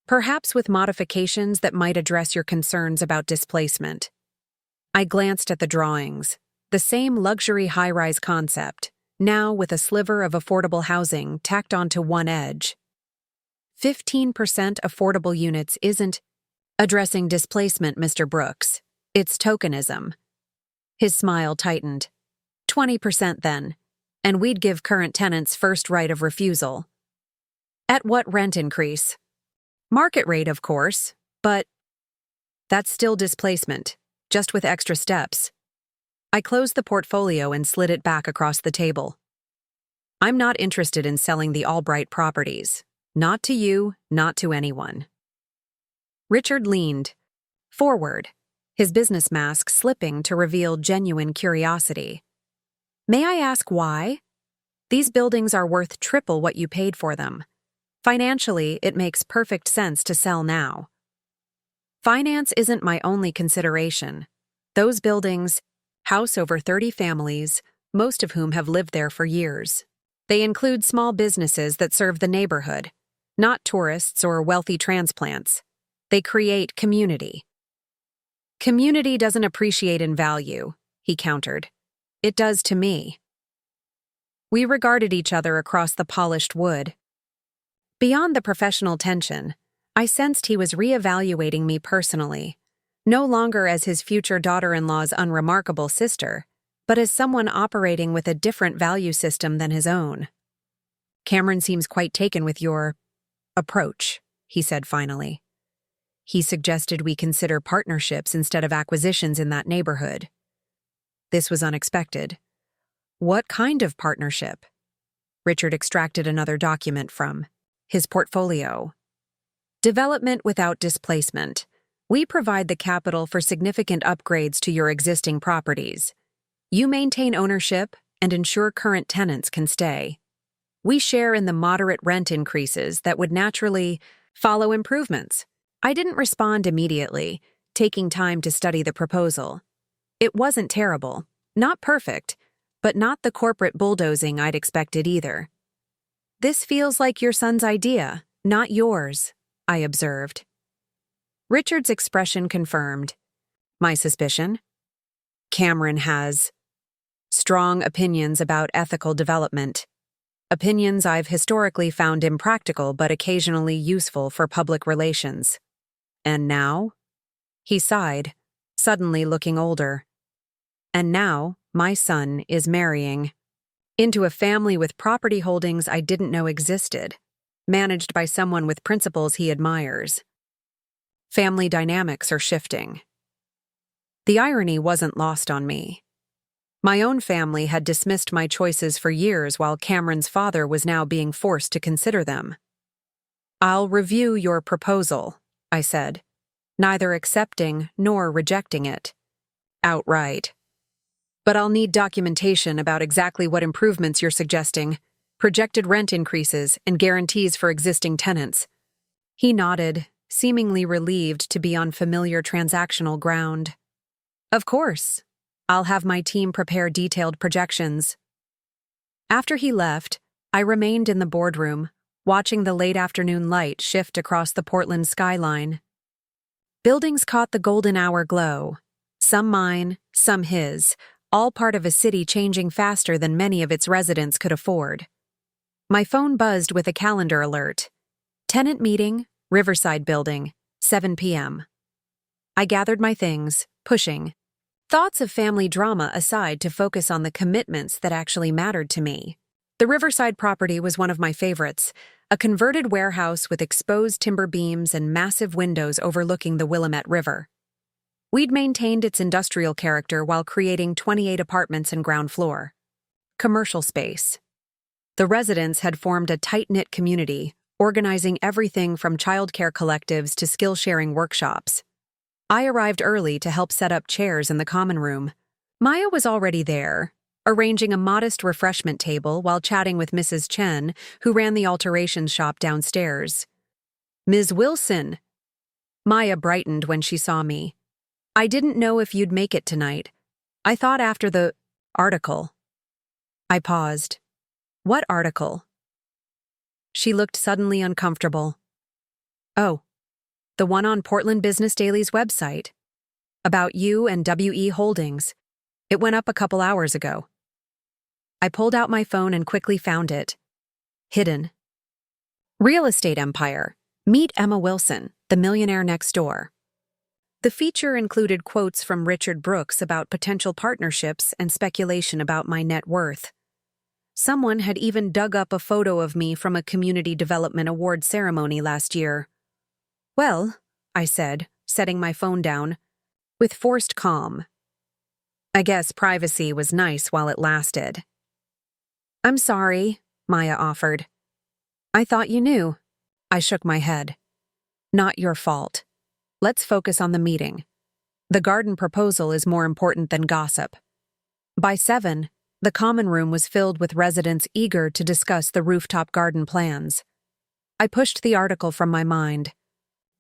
perhaps with modifications that might address your concerns about displacement. I glanced at the drawings, the same luxury high-rise concept, now with a sliver of affordable housing tacked onto one edge. 15% affordable units isn't addressing displacement, Mr. Brooks. It's tokenism. His smile tightened. 20% then. and we'd give current tenants first right of refusal. At what rent increase? Market rate, of course, but that's still displacement, just with extra steps. I closed the portfolio and slid it back across the table. I'm not interested in selling the Albright properties. Not to you, not to anyone. Richard leaned forward, his business mask slipping to reveal genuine curiosity. May I ask why? These buildings are worth triple what you paid for them. Financially, it makes perfect sense to sell now. Finance isn't my only consideration. Those buildings house over 30 families, most of whom have lived there for years. They include small businesses that serve the neighborhood, not tourists or wealthy transplants. They create community. Community doesn't appreciate in value, he countered. It does to me. We regarded each other across the polished wood. Beyond the professional tension, I sensed he was reevaluating me personally, no longer as his future daughter-in-law's unremarkable sister, but as someone operating with a different value system than his own. Cameron seems quite taken with your approach, he said finally. He suggested we consider partnerships instead of acquisitions in that neighborhood. This was unexpected. What kind of partnership? Richard extracted another document from his portfolio. Development without displacement. We provide the capital for significant upgrades to your existing properties. You maintain ownership and ensure current tenants can stay. We share in the moderate rent increases that would naturally follow improvements. I didn't respond immediately, taking time to study the proposal. It wasn't terrible, not perfect, but not the corporate bulldozing I'd expected either. This feels like your son's idea, not yours, I observed. Richard's expression confirmed my suspicion. Cameron has strong opinions about ethical development. Opinions I've historically found impractical but occasionally useful for public relations. And now? He sighed, suddenly looking older. And now, my son is marrying into a family with property holdings I didn't know existed, managed by someone with principles he admires. Family dynamics are shifting. The irony wasn't lost on me. My own family had dismissed my choices for years while Cameron's father was now being forced to consider them. I'll review your proposal, I said, neither accepting nor rejecting it outright. But I'll need documentation about exactly what improvements you're suggesting, projected rent increases, and guarantees for existing tenants. He nodded, seemingly relieved to be on familiar transactional ground. Of course. I'll have my team prepare detailed projections. After he left, I remained in the boardroom, watching the late afternoon light shift across the Portland skyline. Buildings caught the golden hour glow. Some mine, some his, all part of a city changing faster than many of its residents could afford. My phone buzzed with a calendar alert. Tenant meeting, Riverside Building, 7 p.m. I gathered my things, pushing. Thoughts of family drama aside to focus on the commitments that actually mattered to me. The Riverside property was one of my favorites, a converted warehouse with exposed timber beams and massive windows overlooking the Willamette River. We'd maintained its industrial character while creating 28 apartments and ground floor. Commercial space. The residents had formed a tight-knit community, organizing everything from childcare collectives to skill-sharing workshops. I arrived early to help set up chairs in the common room. Maya was already there, arranging a modest refreshment table while chatting with Mrs. Chen, who ran the alterations shop downstairs. Ms. Wilson. Maya brightened when she saw me. I didn't know if you'd make it tonight. I thought after the article. I paused. What article? She looked suddenly uncomfortable. Oh. The one on Portland Business Daily's website. About you and WE Holdings. It went up a couple hours ago. I pulled out my phone and quickly found it. Hidden. Real estate empire. Meet Emma Wilson, the millionaire next door. The feature included quotes from Richard Brooks about potential partnerships and speculation about my net worth. Someone had even dug up a photo of me from a community development award ceremony last year. "Well," I said, setting my phone down, with forced calm. I guess privacy was nice while it lasted. "I'm sorry," Maya offered. "I thought you knew." I shook my head. "Not your fault. Let's focus on the meeting. The garden proposal is more important than gossip." By 7, the common room was filled with residents eager to discuss the rooftop garden plans. I pushed the article from my mind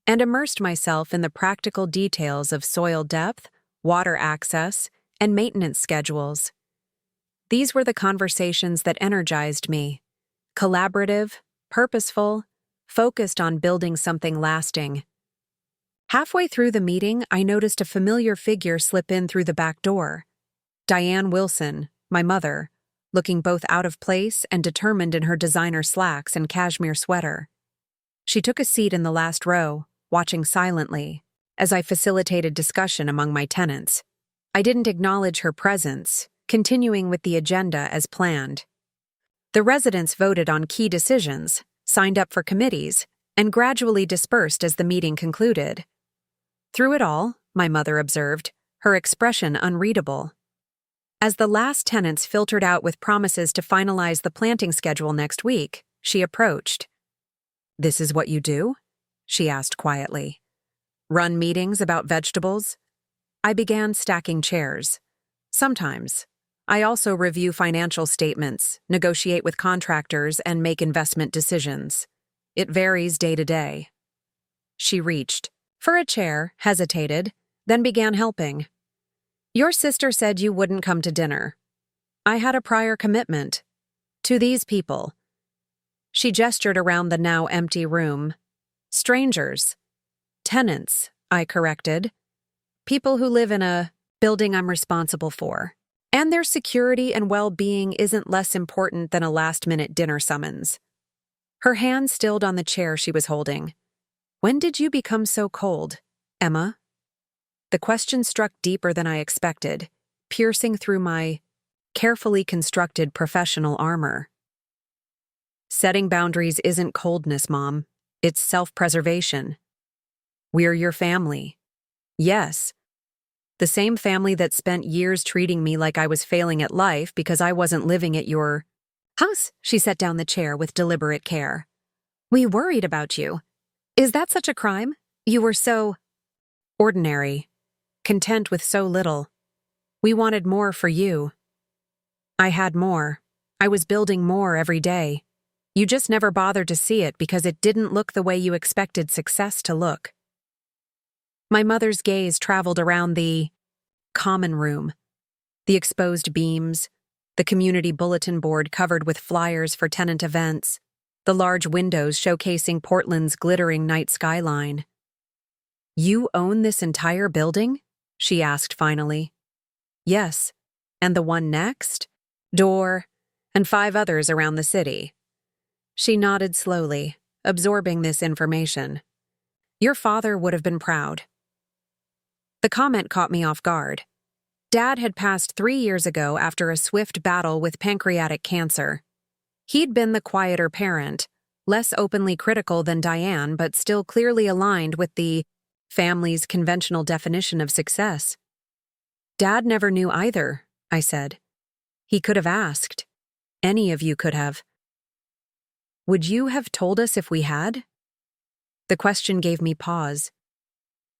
and immersed myself in the practical details of soil depth, water access, and maintenance schedules. These were the conversations that energized me. Collaborative, purposeful, focused on building something lasting. Halfway through the meeting, I noticed a familiar figure slip in through the back door. Diane Wilson, my mother, looking both out of place and determined in her designer slacks and cashmere sweater. She took a seat in the last row, watching silently, as I facilitated discussion among my tenants. I didn't acknowledge her presence, continuing with the agenda as planned. The residents voted on key decisions, signed up for committees, and gradually dispersed as the meeting concluded. Through it all, my mother observed, her expression unreadable. As the last tenants filtered out with promises to finalize the planting schedule next week, she approached. "This is what you do?" she asked quietly. "Run meetings about vegetables?" I began stacking chairs. "Sometimes. I also review financial statements, negotiate with contractors, and make investment decisions. It varies day to day." She reached for a chair, hesitated, then began helping. "Your sister said you wouldn't come to dinner. I had a prior commitment. To these people." She gestured around the now empty room. "Strangers. Tenants," I corrected. "People who live in a building I'm responsible for. And their security and well-being isn't less important than a last-minute dinner summons." Her hand stilled on the chair she was holding. "When did you become so cold, Emma?" The question struck deeper than I expected, piercing through my carefully constructed professional armor. "Setting boundaries isn't coldness, Mom. It's self-preservation. We're your family." "Yes. The same family that spent years treating me like I was failing at life because I wasn't living at your house." She set down the chair with deliberate care. "We worried about you. Is that such a crime? You were so ordinary, content with so little. We wanted more for you." "I had more. I was building more every day. You just never bothered to see it because it didn't look the way you expected success to look." My mother's gaze traveled around the common room, the exposed beams, the community bulletin board covered with flyers for tenant events, the large windows showcasing Portland's glittering night skyline. "You own this entire building?" she asked finally. "Yes, and the one next, door, and 5 others around the city." She nodded slowly, absorbing this information. "Your father would have been proud." The comment caught me off guard. Dad had passed 3 years ago after a swift battle with pancreatic cancer. He'd been the quieter parent, less openly critical than Diane, but still clearly aligned with the family's conventional definition of success. "Dad never knew either," I said. "He could have asked. Any of you could have." "Would you have told us if we had?" The question gave me pause.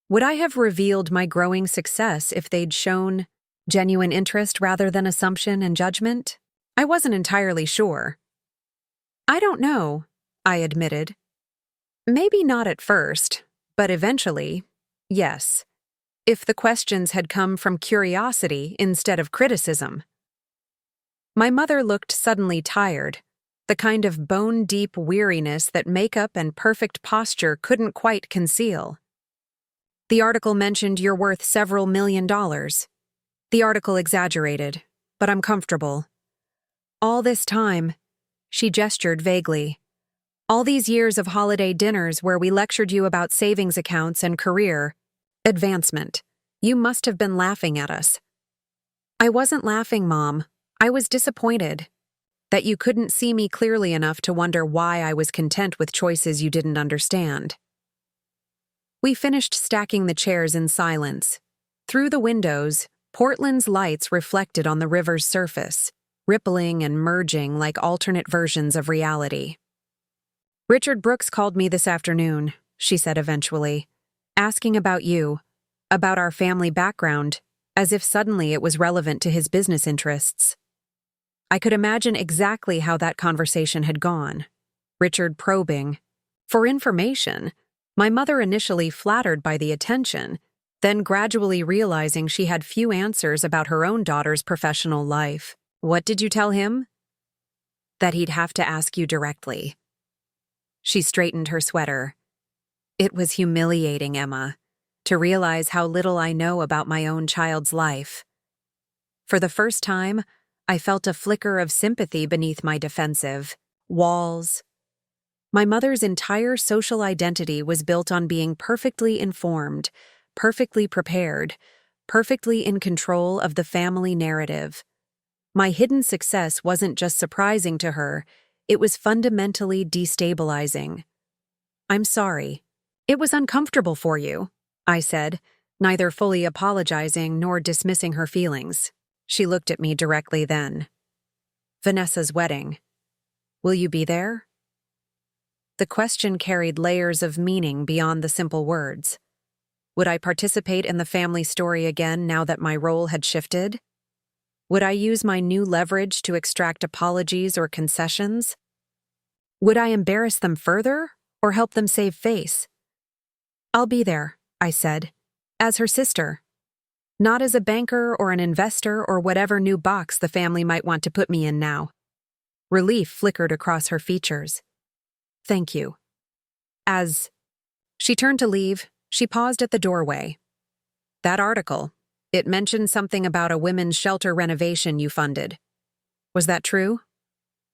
Would I have revealed my growing success if they'd shown genuine interest rather than assumption and judgment? I wasn't entirely sure. "I don't know," I admitted. "Maybe not at first, but eventually, yes. If the questions had come from curiosity instead of criticism." My mother looked suddenly tired, the kind of bone-deep weariness that makeup and perfect posture couldn't quite conceal. "The article mentioned you're worth several $1,000,000. The article exaggerated, but I'm comfortable. All this time," she gestured vaguely, "all these years of holiday dinners where we lectured you about savings accounts and career advancement, you must have been laughing at us." "I wasn't laughing, Mom. I was disappointed." That you couldn't see me clearly enough to wonder why I was content with choices you didn't understand. We finished stacking the chairs in silence. Through the windows, Portland's lights reflected on the river's surface, rippling and merging like alternate versions of reality. "Richard Brooks called me this afternoon," she said eventually, "asking about you, about our family background, as if suddenly it was relevant to his business interests." I could imagine exactly how that conversation had gone. Richard probing. For information. My mother initially flattered by the attention, then gradually realizing she had few answers about her own daughter's professional life. "What did you tell him?" "That he'd have to ask you directly." She straightened her sweater. "It was humiliating, Emma, to realize how little I know about my own child's life." For the first time, I felt a flicker of sympathy beneath my defensive walls. My mother's entire social identity was built on being perfectly informed, perfectly prepared, perfectly in control of the family narrative. My hidden success wasn't just surprising to her, it was fundamentally destabilizing. "I'm sorry. It was uncomfortable for you," I said, neither fully apologizing nor dismissing her feelings. She looked at me directly then. "Vanessa's wedding. Will you be there?" The question carried layers of meaning beyond the simple words. Would I participate in the family story again now that my role had shifted? Would I use my new leverage to extract apologies or concessions? Would I embarrass them further or help them save face? "I'll be there," I said, "as her sister. Not as a banker or an investor or whatever new box the family might want to put me in now." Relief flickered across her features. "Thank you." As she turned to leave, she paused at the doorway. "That article, it mentioned something about a women's shelter renovation you funded. Was that true?"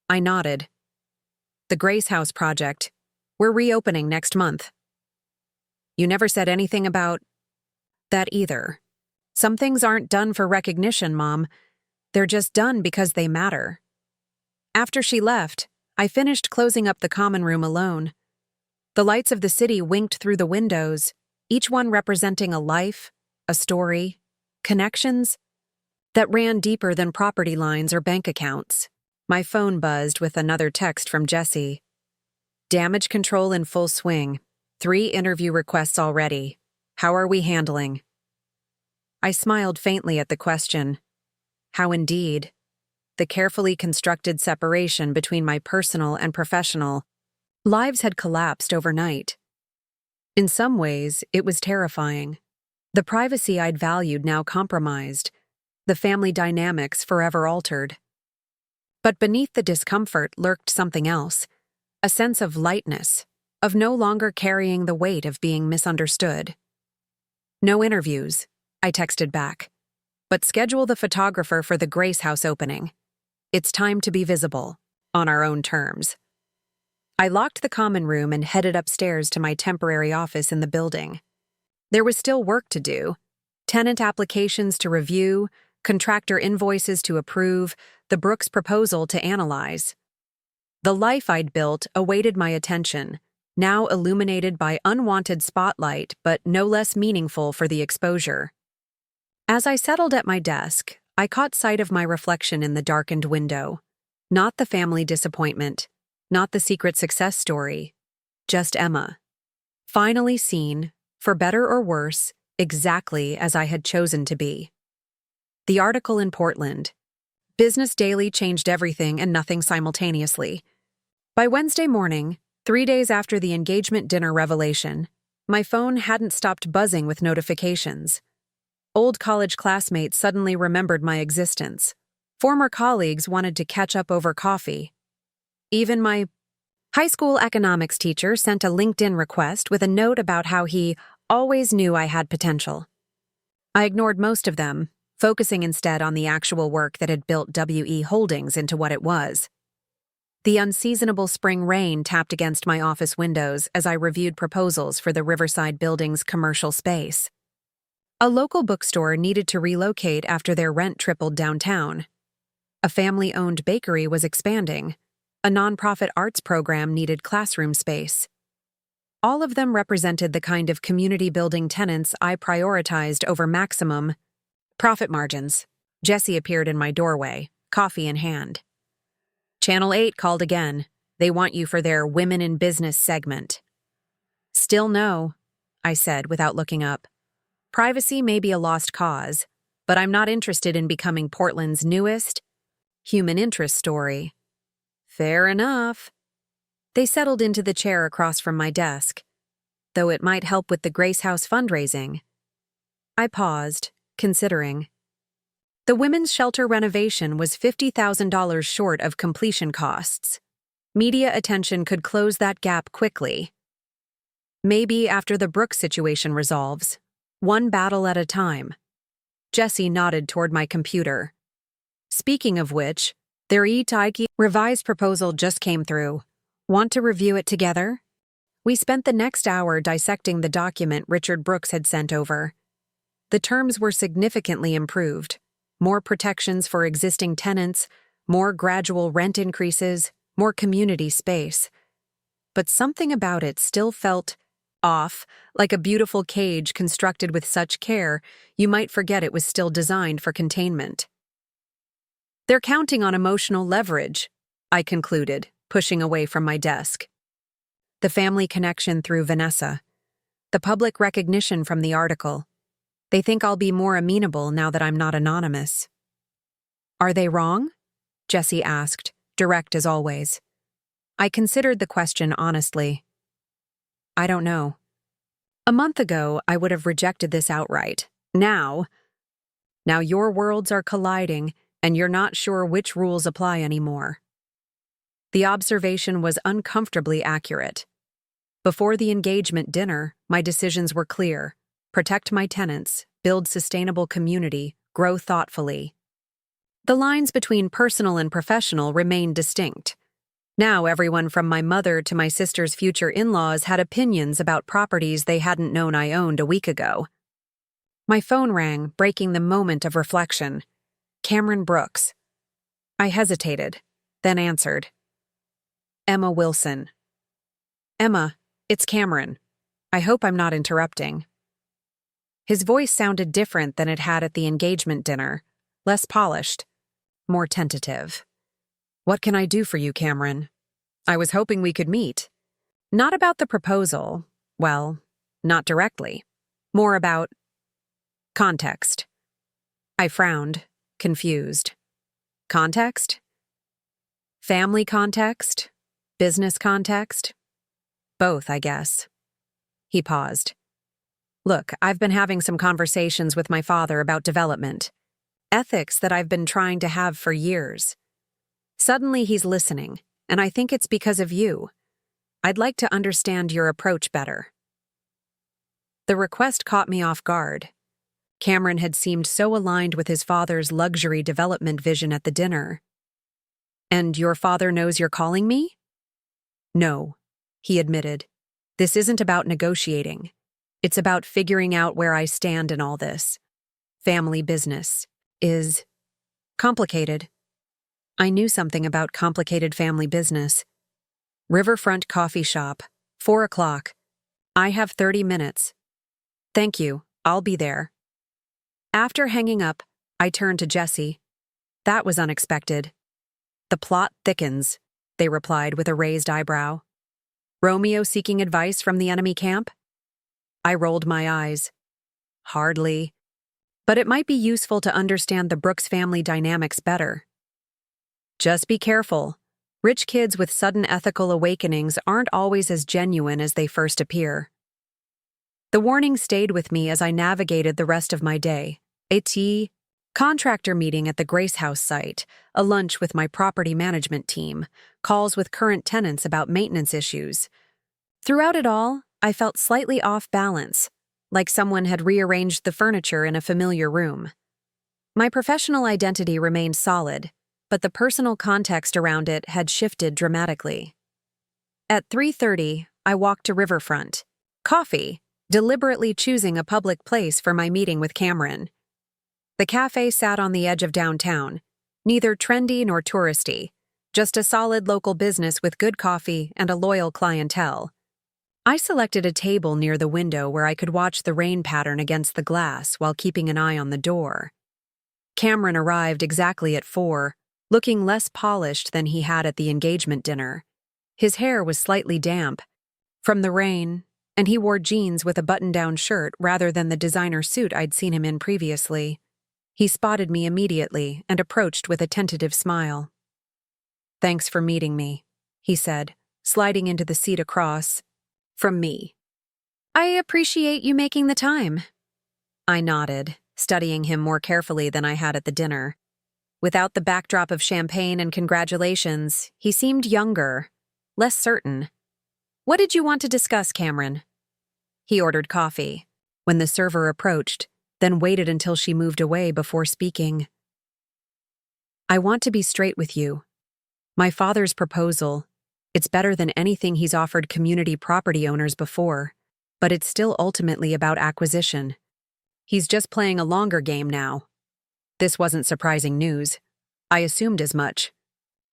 I nodded. "The Grace House project. We're reopening next month." "You never said anything about that either. Some things aren't done for recognition, Mom. They're just done because they matter." After she left, I finished closing up the common room alone. The lights of the city winked through the windows, each one representing a life, a story, connections that ran deeper than property lines or bank accounts. My phone buzzed with another text from Jessie. "Damage control in full swing. 3 interview requests already. How are we handling?" I smiled faintly at the question. How indeed? The carefully constructed separation between my personal and professional lives had collapsed overnight. In some ways, it was terrifying. The privacy I'd valued now compromised, the family dynamics forever altered. But beneath the discomfort lurked something else, a sense of lightness, of no longer carrying the weight of being misunderstood. "No interviews," I texted back. "But schedule the photographer for the Grace House opening. It's time to be visible, on our own terms." I locked the common room and headed upstairs to my temporary office in the building. There was still work to do. Tenant applications to review, contractor invoices to approve, the Brooks proposal to analyze. The life I'd built awaited my attention, now illuminated by unwanted spotlight but no less meaningful for the exposure. As I settled at my desk, I caught sight of my reflection in the darkened window. Not the family disappointment, not the secret success story, just Emma. Finally seen, for better or worse, exactly as I had chosen to be. The article in Portland. Business Daily changed everything and nothing simultaneously. By Wednesday morning, 3 days after the engagement dinner revelation, my phone hadn't stopped buzzing with notifications. Old college classmates suddenly remembered my existence. Former colleagues wanted to catch up over coffee. Even my high school economics teacher sent a LinkedIn request with a note about how he always knew I had potential. I ignored most of them, focusing instead on the actual work that had built WE Holdings into what it was. The unseasonable spring rain tapped against my office windows as I reviewed proposals for the Riverside building's commercial space. A local bookstore needed to relocate after their rent tripled downtown. A family-owned bakery was expanding. A nonprofit arts program needed classroom space. All of them represented the kind of community-building tenants I prioritized over maximum profit margins. Jesse appeared in my doorway, coffee in hand. Channel 8 called again. They want you for their Women in Business segment. Still no, I said without looking up. Privacy may be a lost cause, but I'm not interested in becoming Portland's newest human interest story. Fair enough. They settled into the chair across from my desk, though it might help with the Grace House fundraising. I paused, considering. The women's shelter renovation was $50,000 short of completion costs. Media attention could close that gap quickly. Maybe after the Brooks situation resolves, one battle at a time. Jesse nodded toward my computer. Speaking of which, their E-Taiki revised proposal just came through. Want to review it together? We spent the next hour dissecting the document Richard Brooks had sent over. The terms were significantly improved. More protections for existing tenants, more gradual rent increases, more community space. But something about it still felt off, like a beautiful cage constructed with such care, you might forget it was still designed for containment. They're counting on emotional leverage, I concluded, pushing away from my desk. The family connection through Vanessa. The public recognition from the article. They think I'll be more amenable now that I'm not anonymous. Are they wrong? Jesse asked, direct as always. I considered the question honestly. I don't know. A month ago, I would have rejected this outright. Now your worlds are colliding, and you're not sure which rules apply anymore. The observation was uncomfortably accurate. Before the engagement dinner, my decisions were clear. Protect my tenants, build sustainable community, grow thoughtfully. The lines between personal and professional remained distinct. Now everyone from my mother to my sister's future in-laws had opinions about properties they hadn't known I owned a week ago. My phone rang, breaking the moment of reflection. Cameron Brooks. I hesitated, then answered. Emma Wilson. Emma, it's Cameron. I hope I'm not interrupting. His voice sounded different than it had at the engagement dinner, less polished, more tentative. What can I do for you, Cameron? I was hoping we could meet. Not about the proposal, well, not directly. More about context. I frowned, confused. Context? Family context? Business context? Both, I guess. He paused. Look, I've been having some conversations with my father about development. Ethics that I've been trying to have for years. Suddenly he's listening, and I think it's because of you. I'd like to understand your approach better. The request caught me off guard. Cameron had seemed so aligned with his father's luxury development vision at the dinner. And your father knows you're calling me? No, he admitted. This isn't about negotiating. It's about figuring out where I stand in all this. Family business is complicated. I knew something about complicated family business. Riverfront coffee shop, 4 o'clock. I have 30 minutes. Thank you, I'll be there. After hanging up, I turned to Jesse. That was unexpected. The plot thickens, they replied with a raised eyebrow. Romeo seeking advice from the enemy camp? I rolled my eyes. Hardly. But it might be useful to understand the Brooks family dynamics better. Just be careful. Rich kids with sudden ethical awakenings aren't always as genuine as they first appear. The warning stayed with me as I navigated the rest of my day. A tea, contractor meeting at the Grace House site, a lunch with my property management team, calls with current tenants about maintenance issues. Throughout it all, I felt slightly off balance, like someone had rearranged the furniture in a familiar room. My professional identity remained solid, but the personal context around it had shifted dramatically. At 3:30, I walked to Riverfront. Coffee, deliberately choosing a public place for my meeting with Cameron. The cafe sat on the edge of downtown, Neither trendy nor touristy, just a solid local business with good coffee and a loyal clientele. I selected a table near the window where I could watch the rain pattern against the glass while keeping an eye on the door. Cameron arrived exactly at 4, looking less polished than he had at the engagement dinner. His hair was slightly damp from the rain, and he wore jeans with a button-down shirt rather than the designer suit I'd seen him in previously. He spotted me immediately and approached with a tentative smile. "Thanks for meeting me," he said, sliding into the seat across from me. "I appreciate you making the time." I nodded, studying him more carefully than I had at the dinner. Without the backdrop of champagne and congratulations, he seemed younger, less certain. "What did you want to discuss, Cameron?" He ordered coffee, when the server approached, then waited until she moved away before speaking. "I want to be straight with you. My father's proposal, it's better than anything he's offered community property owners before, but it's still ultimately about acquisition. He's just playing a longer game now." This wasn't surprising news. I assumed as much.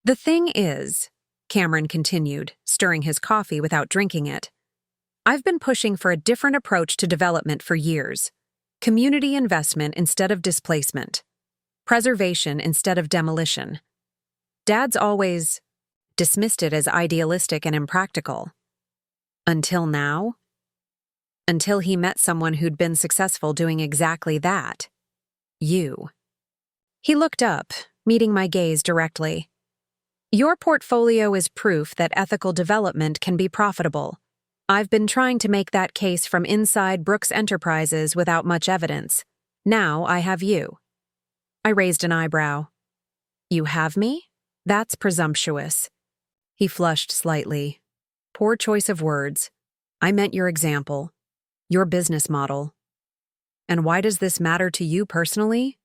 "The thing is," Cameron continued, stirring his coffee without drinking it, "I've been pushing for a different approach to development for years. Community investment instead of displacement. Preservation instead of demolition. Dad's always dismissed it as idealistic and impractical. Until now? Until he met someone who'd been successful doing exactly that. You." He looked up, meeting my gaze directly. "Your portfolio is proof that ethical development can be profitable. I've been trying to make that case from inside Brooks Enterprises without much evidence. Now I have you." I raised an eyebrow. "You have me? That's presumptuous." He flushed slightly. "Poor choice of words. I meant your example, your business model. And why does this matter to you personally?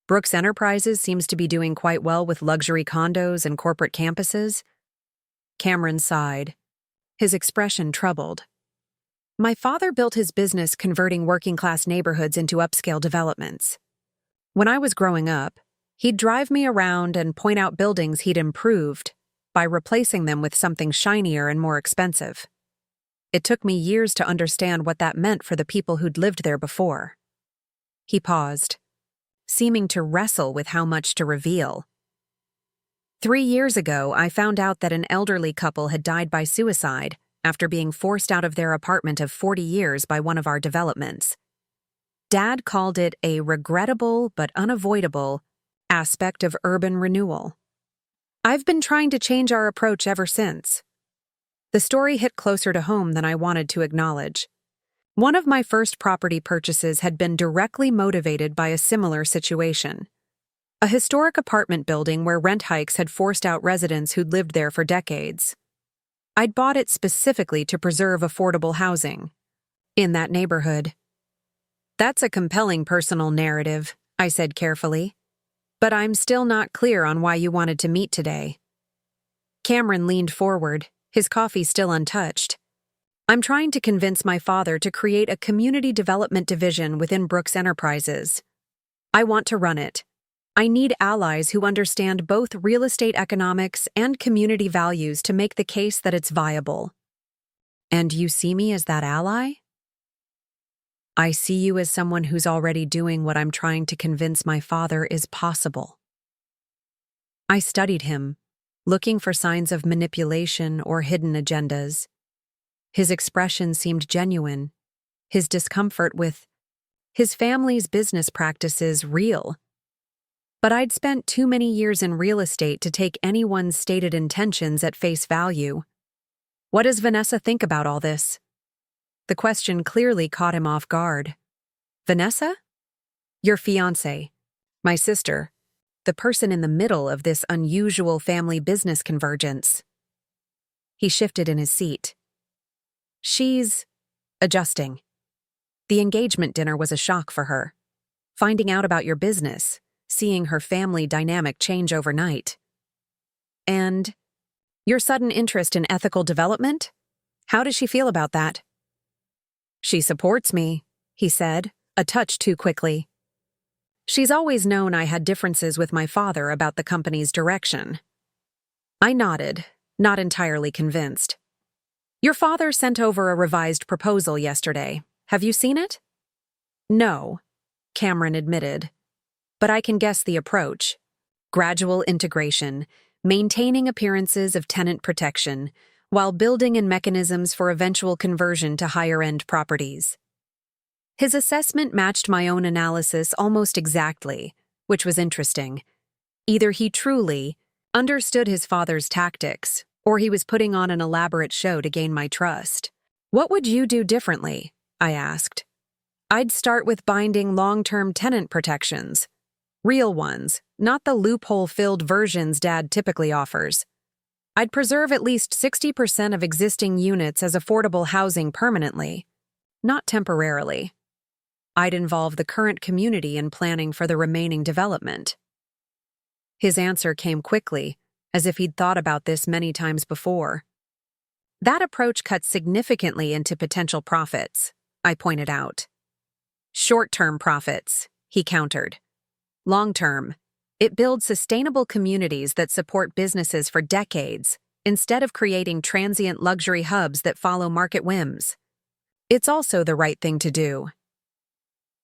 Brooks Enterprises seems to be doing quite well with luxury condos and corporate campuses." Cameron sighed, his expression troubled. "My father built his business converting working-class neighborhoods into upscale developments. When I was growing up, he'd drive me around and point out buildings he'd improved by replacing them with something shinier and more expensive. It took me years to understand what that meant for the people who'd lived there before." He paused, seeming to wrestle with how much to reveal. 3 years ago, I found out that an elderly couple had died by suicide after being forced out of their apartment of 40 years by one of our developments. Dad called it a regrettable but unavoidable aspect of urban renewal. I've been trying to change our approach ever since. The story hit closer to home than I wanted to acknowledge. One of my first property purchases had been directly motivated by a similar situation. A historic apartment building where rent hikes had forced out residents who'd lived there for decades. I'd bought it specifically to preserve affordable housing in that neighborhood. "That's a compelling personal narrative," I said carefully. "But I'm still not clear on why you wanted to meet today." Cameron leaned forward, his coffee still untouched. "I'm trying to convince my father to create a community development division within Brooks Enterprises. I want to run it. I need allies who understand both real estate economics and community values to make the case that it's viable." "And you see me as that ally?" "I see you as someone who's already doing what I'm trying to convince my father is possible." I studied him, looking for signs of manipulation or hidden agendas. His expression seemed genuine, his discomfort with his family's business practices real. But I'd spent too many years in real estate to take anyone's stated intentions at face value. "What does Vanessa think about all this?" The question clearly caught him off guard. "Vanessa?" "Your fiancé, my sister, the person in the middle of this unusual family business convergence." He shifted in his seat. "She's adjusting. The engagement dinner was a shock for her. Finding out about your business, seeing her family dynamic change overnight. And your sudden interest in ethical development? How does she feel about that?" "She supports me," he said, a touch too quickly. She's always known I had differences with my father about the company's direction. I nodded, not entirely convinced. Your father sent over a revised proposal yesterday. Have you seen it? No, Cameron admitted. But I can guess the approach. Gradual integration, maintaining appearances of tenant protection, while building in mechanisms for eventual conversion to higher-end properties. His assessment matched my own analysis almost exactly, which was interesting. Either he truly understood his father's tactics, or he was putting on an elaborate show to gain my trust. What would you do differently? I asked. I'd start with binding long-term tenant protections. Real ones, not the loophole-filled versions Dad typically offers. I'd preserve at least 60% of existing units as affordable housing permanently, not temporarily. I'd involve the current community in planning for the remaining development. His answer came quickly, as if he'd thought about this many times before. That approach cuts significantly into potential profits, I pointed out. Short-term profits, he countered. Long-term, it builds sustainable communities that support businesses for decades, instead of creating transient luxury hubs that follow market whims. It's also the right thing to do.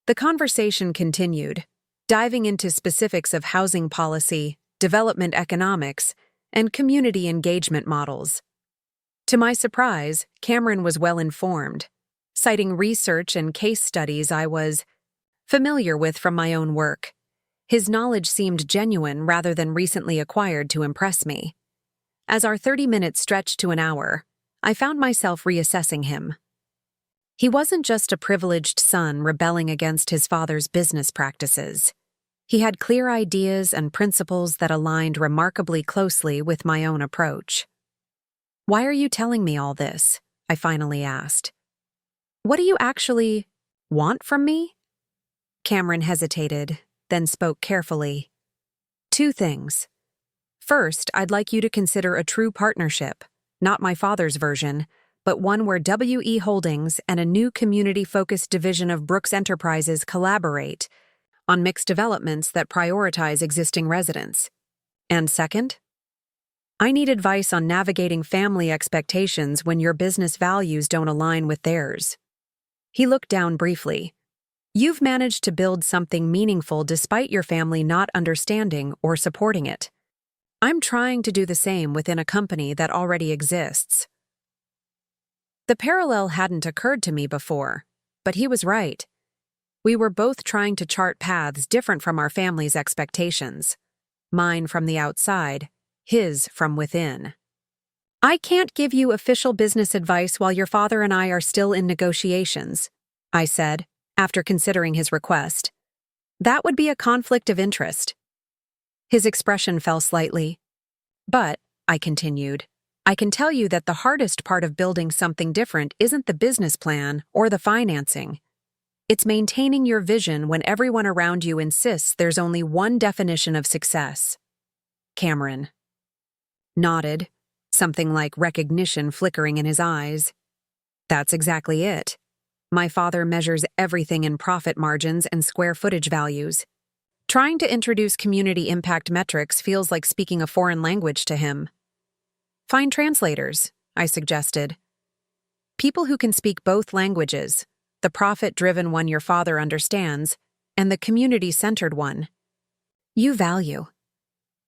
The conversation continued, diving into specifics of housing policy, development economics, and community engagement models. To my surprise, Cameron was well informed, citing research and case studies I was familiar with from my own work. His knowledge seemed genuine rather than recently acquired to impress me. As our 30 minutes stretched to an hour, I found myself reassessing him. He wasn't just a privileged son rebelling against his father's business practices. He had clear ideas and principles that aligned remarkably closely with my own approach. Why are you telling me all this? I finally asked. What do you actually want from me? Cameron hesitated, then spoke carefully. 2 things. First, I'd like you to consider a true partnership, not my father's version, but one where WE Holdings and a new community-focused division of Brooks Enterprises collaborate on mixed developments that prioritize existing residents. And second, I need advice on navigating family expectations when your business values don't align with theirs. He looked down briefly. You've managed to build something meaningful despite your family not understanding or supporting it. I'm trying to do the same within a company that already exists. The parallel hadn't occurred to me before, but he was right. We were both trying to chart paths different from our family's expectations. Mine from the outside, his from within. I can't give you official business advice while your father and I are still in negotiations, I said, after considering his request. That would be a conflict of interest. His expression fell slightly. But, I continued, I can tell you that the hardest part of building something different isn't the business plan or the financing. It's maintaining your vision when everyone around you insists there's only one definition of success. Cameron nodded, something like recognition flickering in his eyes. That's exactly it. My father measures everything in profit margins and square footage values. Trying to introduce community impact metrics feels like speaking a foreign language to him. Find translators, I suggested. People who can speak both languages, the profit-driven one your father understands, and the community-centered one you value.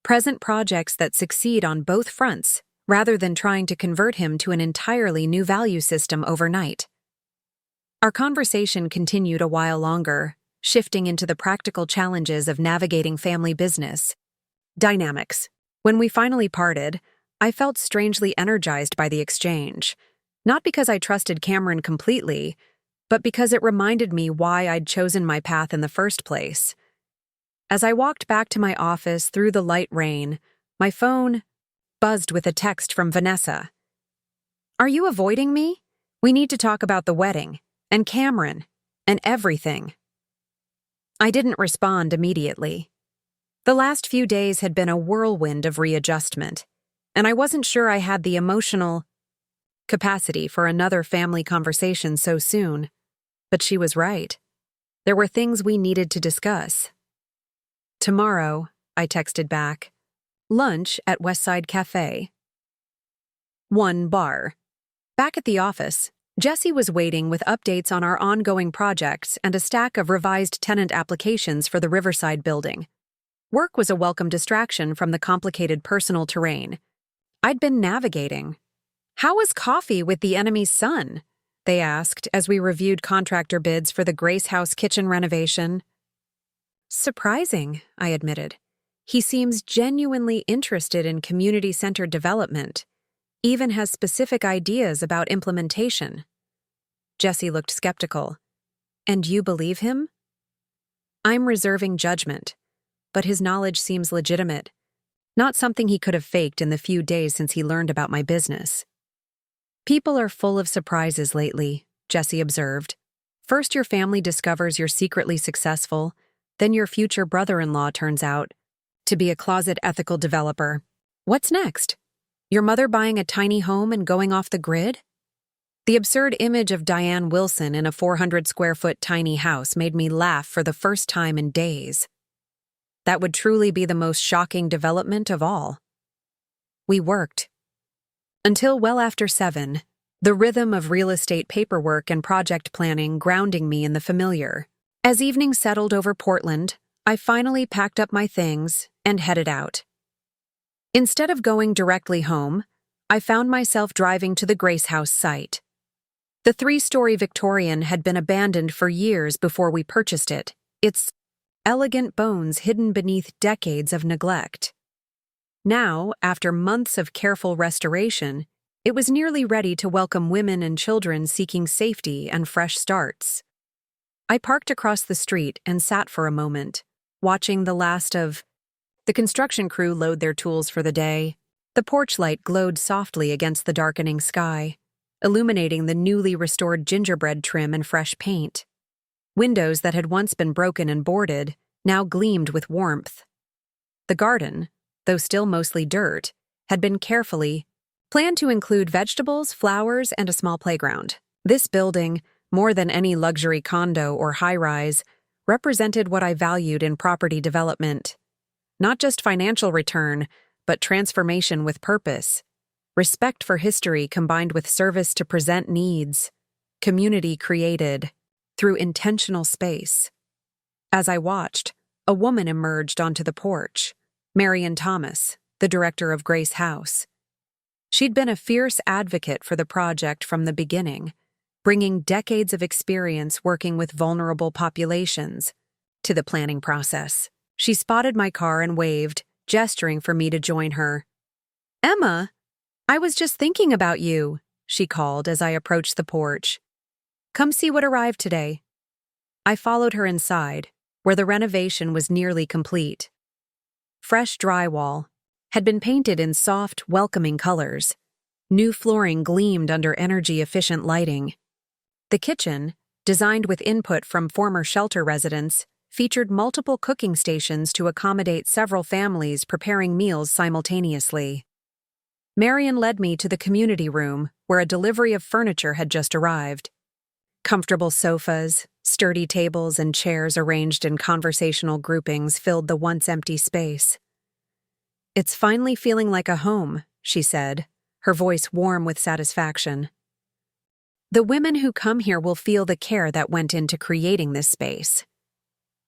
Present projects that succeed on both fronts, rather than trying to convert him to an entirely new value system overnight. Our conversation continued a while longer, shifting into the practical challenges of navigating family business dynamics. When we finally parted, I felt strangely energized by the exchange, not because I trusted Cameron completely, but because it reminded me why I'd chosen my path in the first place. As I walked back to my office through the light rain, my phone buzzed with a text from Vanessa. Are you avoiding me? We need to talk about the wedding, and Cameron, and everything. I didn't respond immediately. The last few days had been a whirlwind of readjustment, and I wasn't sure I had the emotional capacity for another family conversation so soon. But she was right. There were things we needed to discuss. Tomorrow, I texted back. Lunch at Westside Cafe. 1 bar. Back at the office, Jesse was waiting with updates on our ongoing projects and a stack of revised tenant applications for the Riverside building. Work was a welcome distraction from the complicated personal terrain I'd been navigating. "How was coffee with the enemy's son?" they asked as we reviewed contractor bids for the Grace House kitchen renovation. "Surprising," I admitted. "He seems genuinely interested in community-centered development, even has specific ideas about implementation." Jesse looked skeptical. "And you believe him?" "I'm reserving judgment, but his knowledge seems legitimate, not something he could have faked in the few days since he learned about my business." "People are full of surprises lately," Jesse observed. "First your family discovers you're secretly successful, then your future brother-in-law turns out to be a closet ethical developer. What's next? Your mother buying a tiny home and going off the grid?" The absurd image of Diane Wilson in a 400-square-foot tiny house made me laugh for the first time in days. That would truly be the most shocking development of all. We worked until well after 7, the rhythm of real estate paperwork and project planning grounding me in the familiar. As evening settled over Portland, I finally packed up my things and headed out. Instead of going directly home, I found myself driving to the Grace House site. The 3-story Victorian had been abandoned for years before we purchased it, its elegant bones hidden beneath decades of neglect. Now, after months of careful restoration, it was nearly ready to welcome women and children seeking safety and fresh starts. I parked across the street and sat for a moment, watching the last of the construction crew load their tools for the day. The porch light glowed softly against the darkening sky, illuminating the newly restored gingerbread trim and fresh paint. Windows that had once been broken and boarded now gleamed with warmth. The garden, though still mostly dirt, had been carefully planned to include vegetables, flowers, and a small playground. This building, more than any luxury condo or high-rise, represented what I valued in property development. Not just financial return, but transformation with purpose. Respect for history combined with service to present needs. Community created through intentional space. As I watched, a woman emerged onto the porch. Marian Thomas, the director of Grace House. She'd been a fierce advocate for the project from the beginning, bringing decades of experience working with vulnerable populations to the planning process. She spotted my car and waved, gesturing for me to join her. "Emma, I was just thinking about you," she called as I approached the porch. "Come see what arrived today." I followed her inside, where the renovation was nearly complete. Fresh drywall had been painted in soft, welcoming colors. New flooring gleamed under energy-efficient lighting. The kitchen, designed with input from former shelter residents, featured multiple cooking stations to accommodate several families preparing meals simultaneously. Marian led me to the community room, where a delivery of furniture had just arrived. Comfortable sofas, sturdy tables, and chairs arranged in conversational groupings filled the once-empty space. "It's finally feeling like a home," she said, her voice warm with satisfaction. "The women who come here will feel the care that went into creating this space."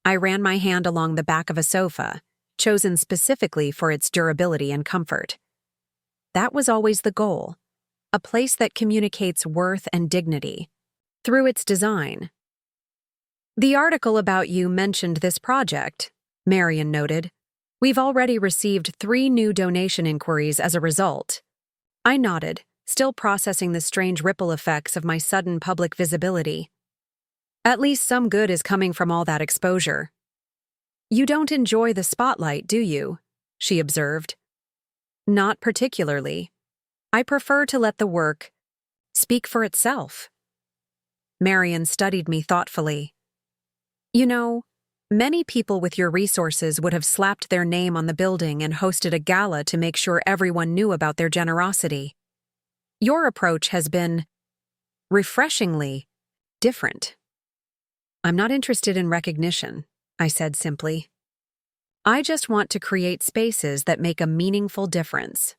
I ran my hand along the back of a sofa, chosen specifically for its durability and comfort. That was always the goal, a place that communicates worth and dignity through its design. "The article about you mentioned this project," Marian noted. "We've already received 3 new donation inquiries as a result." I nodded, still processing the strange ripple effects of my sudden public visibility. "At least some good is coming from all that exposure." "You don't enjoy the spotlight, do you?" she observed. "Not particularly. I prefer to let the work speak for itself." Marian studied me thoughtfully. "You know, many people with your resources would have slapped their name on the building and hosted a gala to make sure everyone knew about their generosity. Your approach has been refreshingly different." "I'm not interested in recognition," I said simply. I just want to create spaces that make a meaningful difference.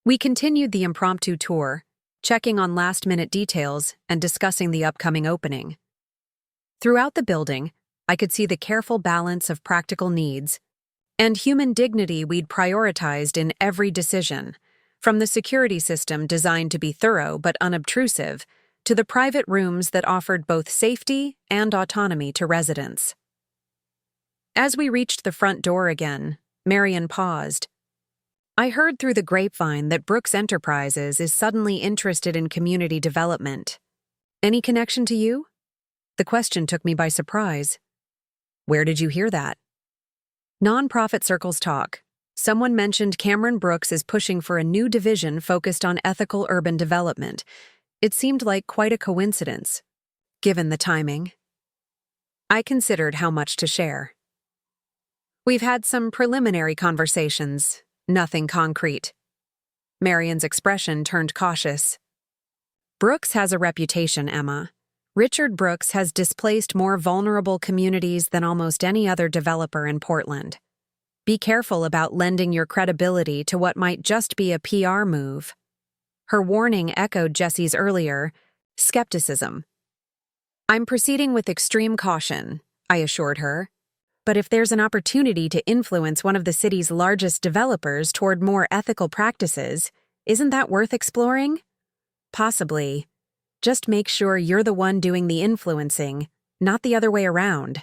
We continued the impromptu tour, checking on last-minute details and discussing the upcoming opening. Throughout the building, I could see the careful balance of practical needs and human dignity we'd prioritized in every decision, from the security system designed to be thorough but unobtrusive to the private rooms that offered both safety and autonomy to residents. As we reached the front door again, Marion paused. I heard through the grapevine that Brooks Enterprises is suddenly interested in community development. Any connection to you? The question took me by surprise. Where did you hear that? Nonprofit circles talk. Someone mentioned Cameron Brooks is pushing for a new division focused on ethical urban development. It seemed like quite a coincidence, given the timing. I considered how much to share. We've had some preliminary conversations, nothing concrete. Marion's expression turned cautious. Brooks has a reputation, Emma. Richard Brooks has displaced more vulnerable communities than almost any other developer in Portland. Be careful about lending your credibility to what might just be a PR move. Her warning echoed Jessie's earlier skepticism. I'm proceeding with extreme caution, I assured her. But if there's an opportunity to influence one of the city's largest developers toward more ethical practices, isn't that worth exploring? Possibly. Just make sure you're the one doing the influencing, not the other way around.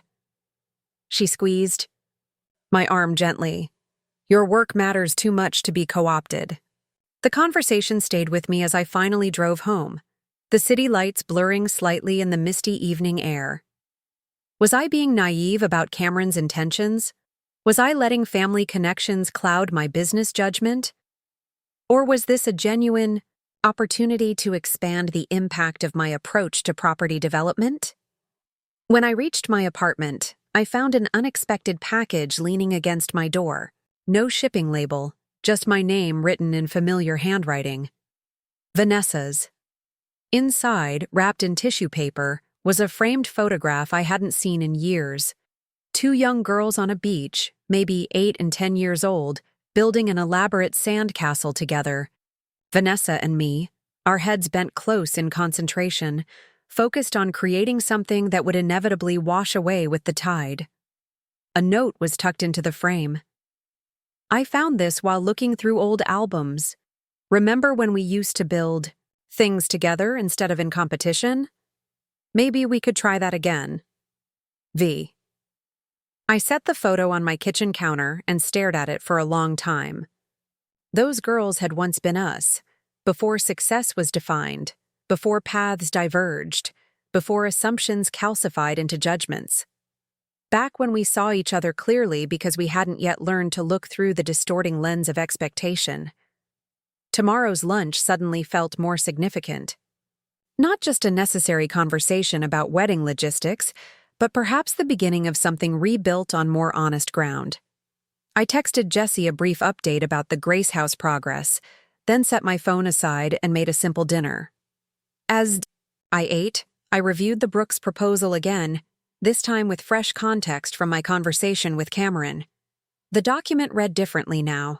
She squeezed my arm gently. Your work matters too much to be co-opted. The conversation stayed with me as I finally drove home, the city lights blurring slightly in the misty evening air. Was I being naive about Cameron's intentions? Was I letting family connections cloud my business judgment? Or was this a genuine opportunity to expand the impact of my approach to property development? When I reached my apartment, I found an unexpected package leaning against my door. No shipping label, just my name written in familiar handwriting. Vanessa's. Inside, wrapped in tissue paper, was a framed photograph I hadn't seen in years. Two young girls on a beach, maybe 8 and 10 years old, building an elaborate sand castle together. Vanessa and me, our heads bent close in concentration, focused on creating something that would inevitably wash away with the tide. A note was tucked into the frame. I found this while looking through old albums. Remember when we used to build things together instead of in competition? Maybe we could try that again. V. I set the photo on my kitchen counter and stared at it for a long time. Those girls had once been us, before success was defined, before paths diverged, before assumptions calcified into judgments. Back when we saw each other clearly because we hadn't yet learned to look through the distorting lens of expectation. Tomorrow's lunch suddenly felt more significant. Not just a necessary conversation about wedding logistics, but perhaps the beginning of something rebuilt on more honest ground. I texted Jessie a brief update about the Grace House progress, then set my phone aside and made a simple dinner. As I ate, I reviewed the Brooks proposal again, this time with fresh context from my conversation with Cameron. The document read differently now.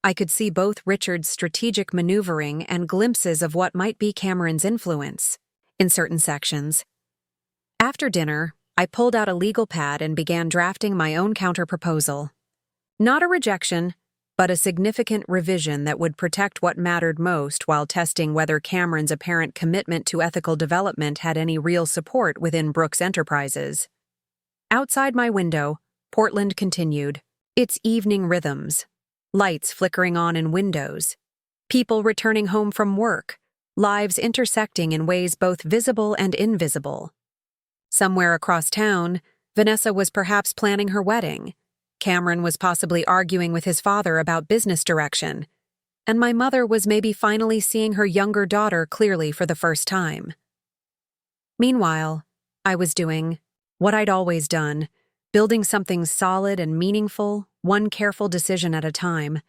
I could see both Richard's strategic maneuvering and glimpses of what might be Cameron's influence in certain sections. After dinner, I pulled out a legal pad and began drafting my own counterproposal. Not a rejection, but a significant revision that would protect what mattered most while testing whether Cameron's apparent commitment to ethical development had any real support within Brooks Enterprises. Outside my window, Portland continued, its evening rhythms. Lights flickering on in windows, people returning home from work, lives intersecting in ways both visible and invisible. Somewhere across town, Vanessa was perhaps planning her wedding. Cameron was possibly arguing with his father about business direction, and my mother was maybe finally seeing her younger daughter clearly for the first time. Meanwhile, I was doing what I'd always done, building something solid and meaningful, one careful decision at a time.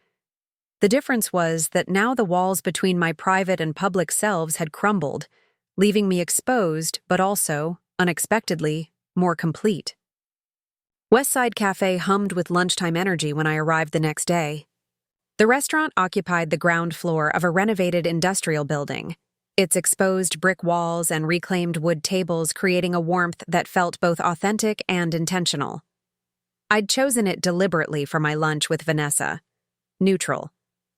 The difference was that now the walls between my private and public selves had crumbled, leaving me exposed but also, unexpectedly, more complete. Westside Cafe hummed with lunchtime energy when I arrived the next day. The restaurant occupied the ground floor of a renovated industrial building, its exposed brick walls and reclaimed wood tables creating a warmth that felt both authentic and intentional. I'd chosen it deliberately for my lunch with Vanessa. Neutral.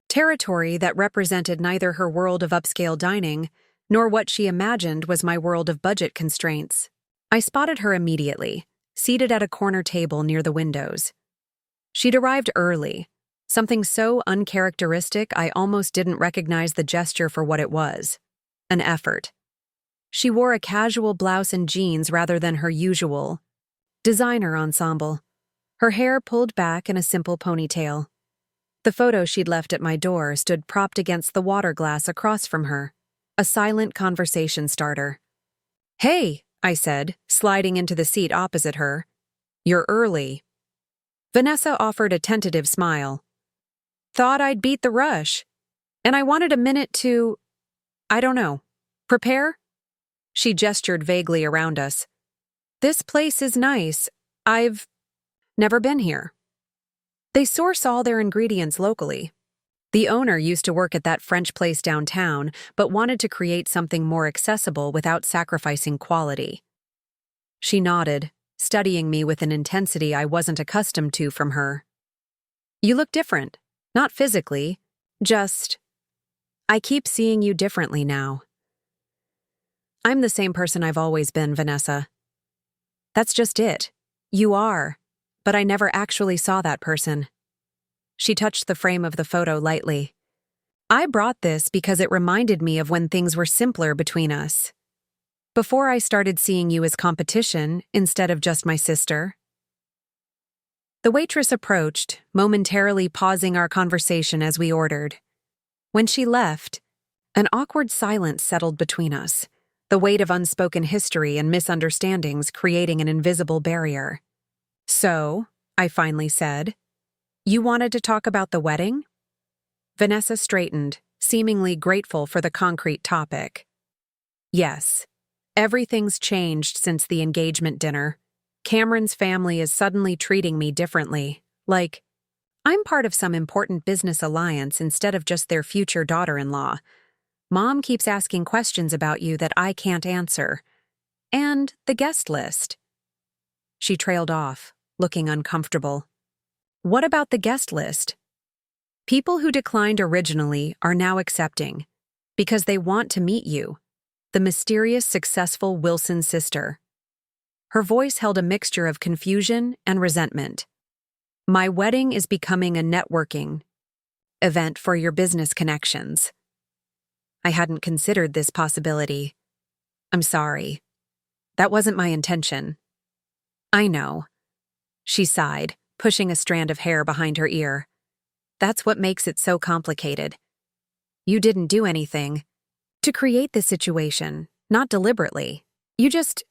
Territory that represented neither her world of upscale dining nor what she imagined was my world of budget constraints. I spotted her immediately, seated at a corner table near the windows. She'd arrived early, something so uncharacteristic I almost didn't recognize the gesture for what it was. An effort. She wore a casual blouse and jeans rather than her usual designer ensemble, her hair pulled back in a simple ponytail. The photo she'd left at my door stood propped against the water glass across from her, a silent conversation starter. "Hey," I said, sliding into the seat opposite her. "You're early." Vanessa offered a tentative smile. "Thought I'd beat the rush. And I wanted a minute to, I don't know, prepare?" She gestured vaguely around us. "This place is nice. I've never been here." They source all their ingredients locally. The owner used to work at that French place downtown, but wanted to create something more accessible without sacrificing quality. She nodded, studying me with an intensity I wasn't accustomed to from her. "You look different. Not physically, just, I keep seeing you differently now." "I'm the same person I've always been, Vanessa." "That's just it. You are. But I never actually saw that person." She touched the frame of the photo lightly. "I brought this because it reminded me of when things were simpler between us. Before I started seeing you as competition instead of just my sister." The waitress approached, momentarily pausing our conversation as we ordered. When she left, an awkward silence settled between us, the weight of unspoken history and misunderstandings creating an invisible barrier. "So," I finally said, "you wanted to talk about the wedding?" Vanessa straightened, seemingly grateful for the concrete topic. "Yes. Everything's changed since the engagement dinner. Cameron's family is suddenly treating me differently, like I'm part of some important business alliance instead of just their future daughter-in-law. Mom keeps asking questions about you that I can't answer. And the guest list." She trailed off, looking uncomfortable. "What about the guest list?" "People who declined originally are now accepting, because they want to meet you, the mysterious, successful Wilson sister." Her voice held a mixture of confusion and resentment. "My wedding is becoming a networking event for your business connections." I hadn't considered this possibility. "I'm sorry. That wasn't my intention." "I know." She sighed, pushing a strand of hair behind her ear. "That's what makes it so complicated. You didn't do anything to create this situation, not deliberately. You just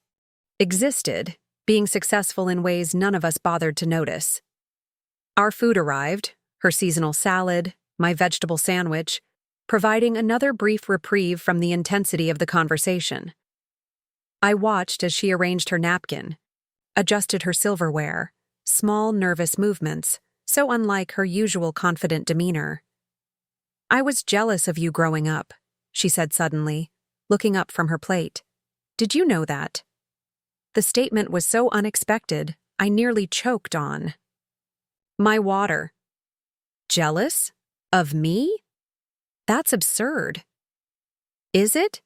existed, being successful in ways none of us bothered to notice." Our food arrived, her seasonal salad, my vegetable sandwich, providing another brief reprieve from the intensity of the conversation. I watched as she arranged her napkin, adjusted her silverware, small nervous movements, so unlike her usual confident demeanor. "I was jealous of you growing up," she said suddenly, looking up from her plate. "Did you know that?" The statement was so unexpected, I nearly choked on my water. "Jealous? Of me? That's absurd." "Is it?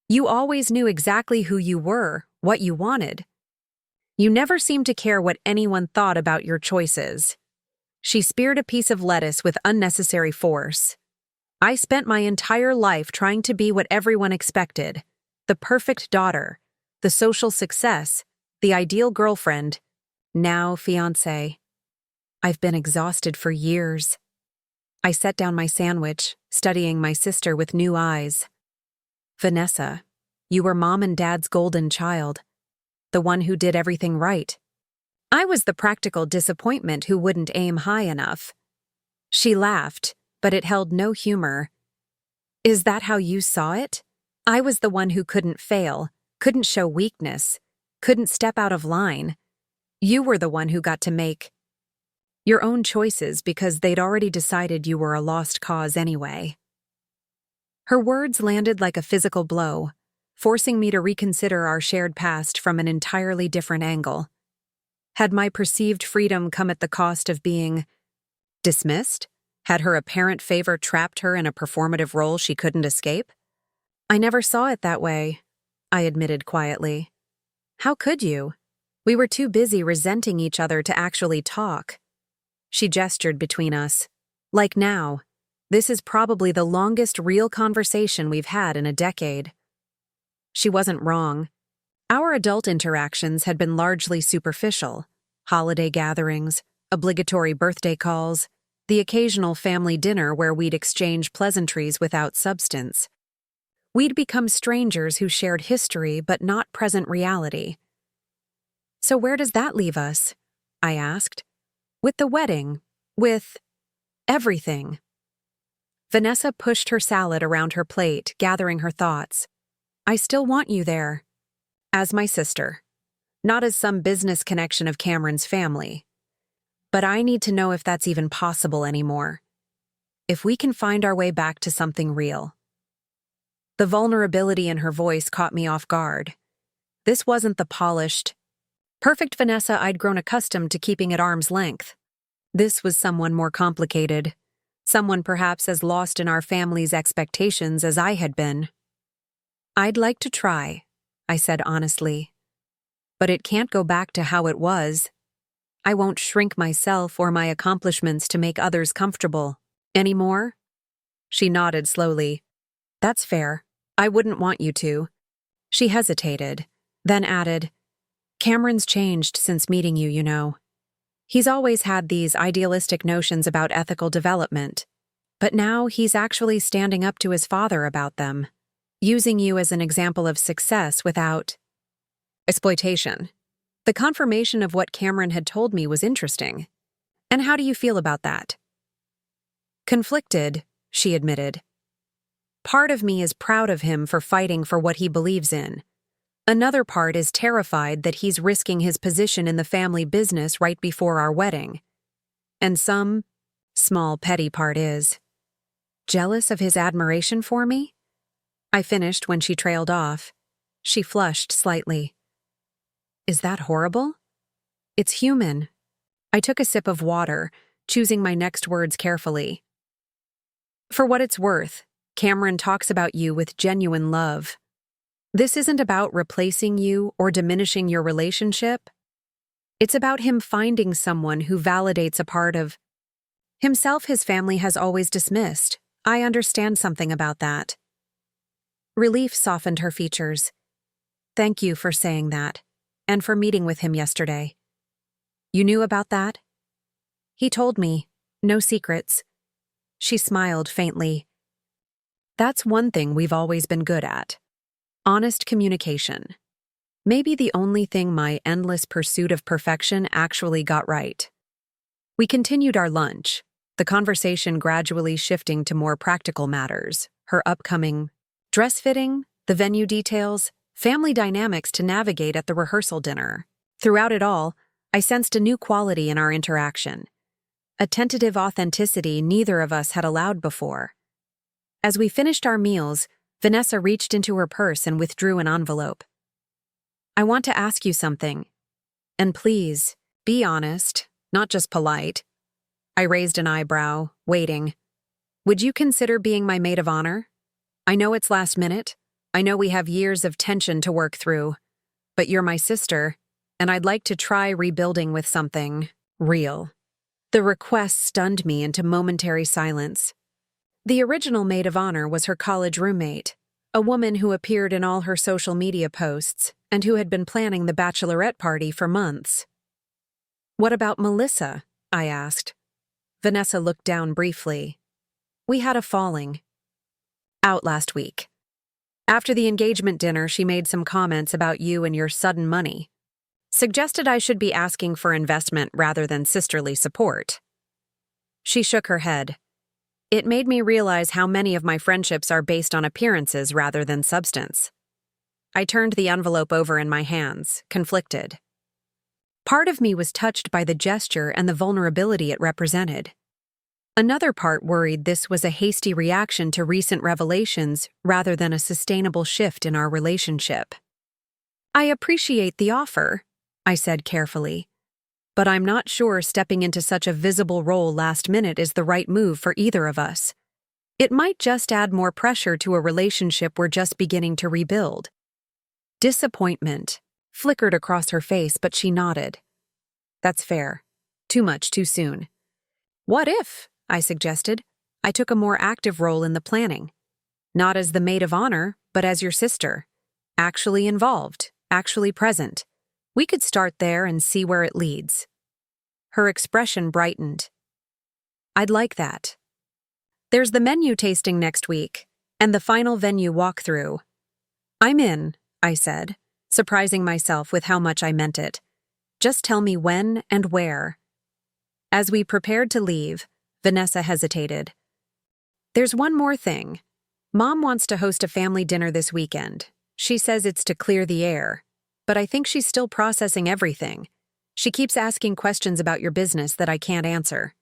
You always knew exactly who you were, what you wanted. You never seemed to care what anyone thought about your choices." She speared a piece of lettuce with unnecessary force. "I spent my entire life trying to be what everyone expected. The perfect daughter, the social success, the ideal girlfriend, now fiancé. I've been exhausted for years." I set down my sandwich, studying my sister with new eyes. "Vanessa, you were Mom and Dad's golden child, the one who did everything right. I was the practical disappointment who wouldn't aim high enough." She laughed, but it held no humor. "Is that how you saw it? I was the one who couldn't fail, couldn't show weakness, couldn't step out of line. You were the one who got to make your own choices because they'd already decided you were a lost cause anyway. Her words landed like a physical blow, forcing me to reconsider our shared past from an entirely different angle. Had my perceived freedom come at the cost of being dismissed? Had her apparent favor trapped her in a performative role she couldn't escape? I never saw it that way, I admitted quietly. How could you? We were too busy resenting each other to actually talk. She gestured between us. Like now, this is probably the longest real conversation we've had in a decade. She wasn't wrong. Our adult interactions had been largely superficial. Holiday gatherings, obligatory birthday calls, the occasional family dinner where we'd exchange pleasantries without substance. We'd become strangers who shared history but not present reality. So where does that leave us? I asked. With the wedding, with everything. Vanessa pushed her salad around her plate, gathering her thoughts. I still want you there. As my sister. Not as some business connection of Cameron's family. But I need to know if that's even possible anymore. If we can find our way back to something real. The vulnerability in her voice caught me off guard. This wasn't the polished, perfect Vanessa I'd grown accustomed to keeping at arm's length. This was someone more complicated, someone perhaps as lost in our family's expectations as I had been. I'd like to try, I said honestly. But it can't go back to how it was. I won't shrink myself or my accomplishments to make others comfortable. Anymore? She nodded slowly. That's fair. I wouldn't want you to. She hesitated, then added, Cameron's changed since meeting you, you know. He's always had these idealistic notions about ethical development, but now he's actually standing up to his father about them, using you as an example of success without exploitation. The confirmation of what Cameron had told me was interesting. And how do you feel about that? Conflicted, she admitted. Part of me is proud of him for fighting for what he believes in. Another part is terrified that he's risking his position in the family business right before our wedding. And some small petty part is jealous of his admiration for me? I finished when she trailed off. She flushed slightly. Is that horrible? It's human. I took a sip of water, choosing my next words carefully. For what it's worth, Cameron talks about you with genuine love. This isn't about replacing you or diminishing your relationship. It's about him finding someone who validates a part of himself his family has always dismissed. I understand something about that. Relief softened her features. Thank you for saying that, and for meeting with him yesterday. You knew about that? He told me. No secrets. She smiled faintly. That's one thing we've always been good at. Honest communication. Maybe the only thing my endless pursuit of perfection actually got right. We continued our lunch, the conversation gradually shifting to more practical matters, her upcoming dress fitting, the venue details, family dynamics to navigate at the rehearsal dinner. Throughout it all, I sensed a new quality in our interaction, a tentative authenticity neither of us had allowed before. As we finished our meals, Vanessa reached into her purse and withdrew an envelope. I want to ask you something. And please, be honest, not just polite. I raised an eyebrow, waiting. Would you consider being my maid of honor? I know it's last minute. I know we have years of tension to work through. But you're my sister, and I'd like to try rebuilding with something real. The request stunned me into momentary silence. The original maid of honor was her college roommate, a woman who appeared in all her social media posts and who had been planning the bachelorette party for months. What about Melissa? I asked. Vanessa looked down briefly. We had a falling out last week. After the engagement dinner, she made some comments about you and your sudden money. Suggested I should be asking for investment rather than sisterly support. She shook her head. It made me realize how many of my friendships are based on appearances rather than substance. I turned the envelope over in my hands, conflicted. Part of me was touched by the gesture and the vulnerability it represented. Another part worried this was a hasty reaction to recent revelations rather than a sustainable shift in our relationship. "I appreciate the offer," I said carefully, "but I'm not sure stepping into such a visible role last minute is the right move for either of us. It might just add more pressure to a relationship we're just beginning to rebuild." Disappointment flickered across her face, but she nodded. "That's fair. Too much too soon." "What if," I suggested, "I took a more active role in the planning? Not as the maid of honor, but as your sister. Actually involved, actually present. We could start there and see where it leads." Her expression brightened. "I'd like that. There's the menu tasting next week, and the final venue walkthrough." "I'm in," I said, surprising myself with how much I meant it. "Just tell me when and where." As we prepared to leave, Vanessa hesitated. "There's one more thing. Mom wants to host a family dinner this weekend. She says it's to clear the air, but I think she's still processing everything. She keeps asking questions about your business that I can't answer."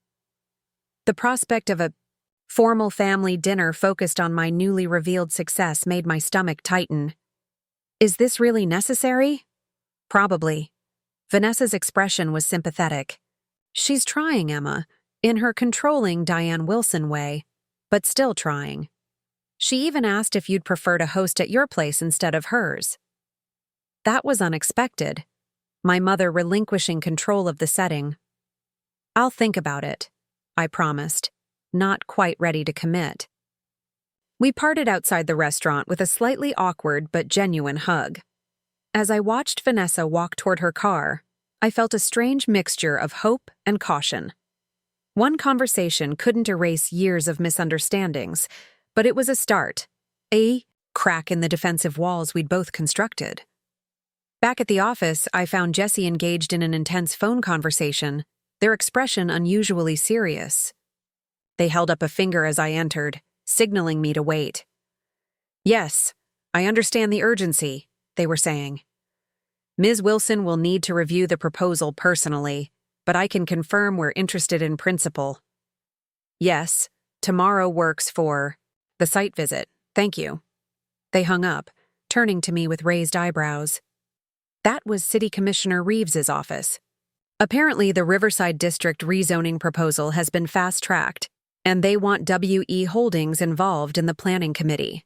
The prospect of a formal family dinner focused on my newly revealed success made my stomach tighten. "Is this really necessary?" "Probably." Vanessa's expression was sympathetic. "She's trying, Emma, in her controlling Diane Wilson way, but still trying. She even asked if you'd prefer to host at your place instead of hers." That was unexpected, my mother relinquishing control of the setting. "I'll think about it," I promised, not quite ready to commit. We parted outside the restaurant with a slightly awkward but genuine hug. As I watched Vanessa walk toward her car, I felt a strange mixture of hope and caution. One conversation couldn't erase years of misunderstandings, but it was a start, a crack in the defensive walls we'd both constructed. Back at the office, I found Jesse engaged in an intense phone conversation, their expression unusually serious. They held up a finger as I entered, signaling me to wait. "Yes, I understand the urgency," they were saying. "Ms. Wilson will need to review the proposal personally, but I can confirm we're interested in principle." "Yes, tomorrow works for the site visit. Thank you." They hung up, turning to me with raised eyebrows. That was City Commissioner Reeves's office. Apparently, the Riverside District rezoning proposal has been fast-tracked, and they want WE Holdings involved in the planning committee.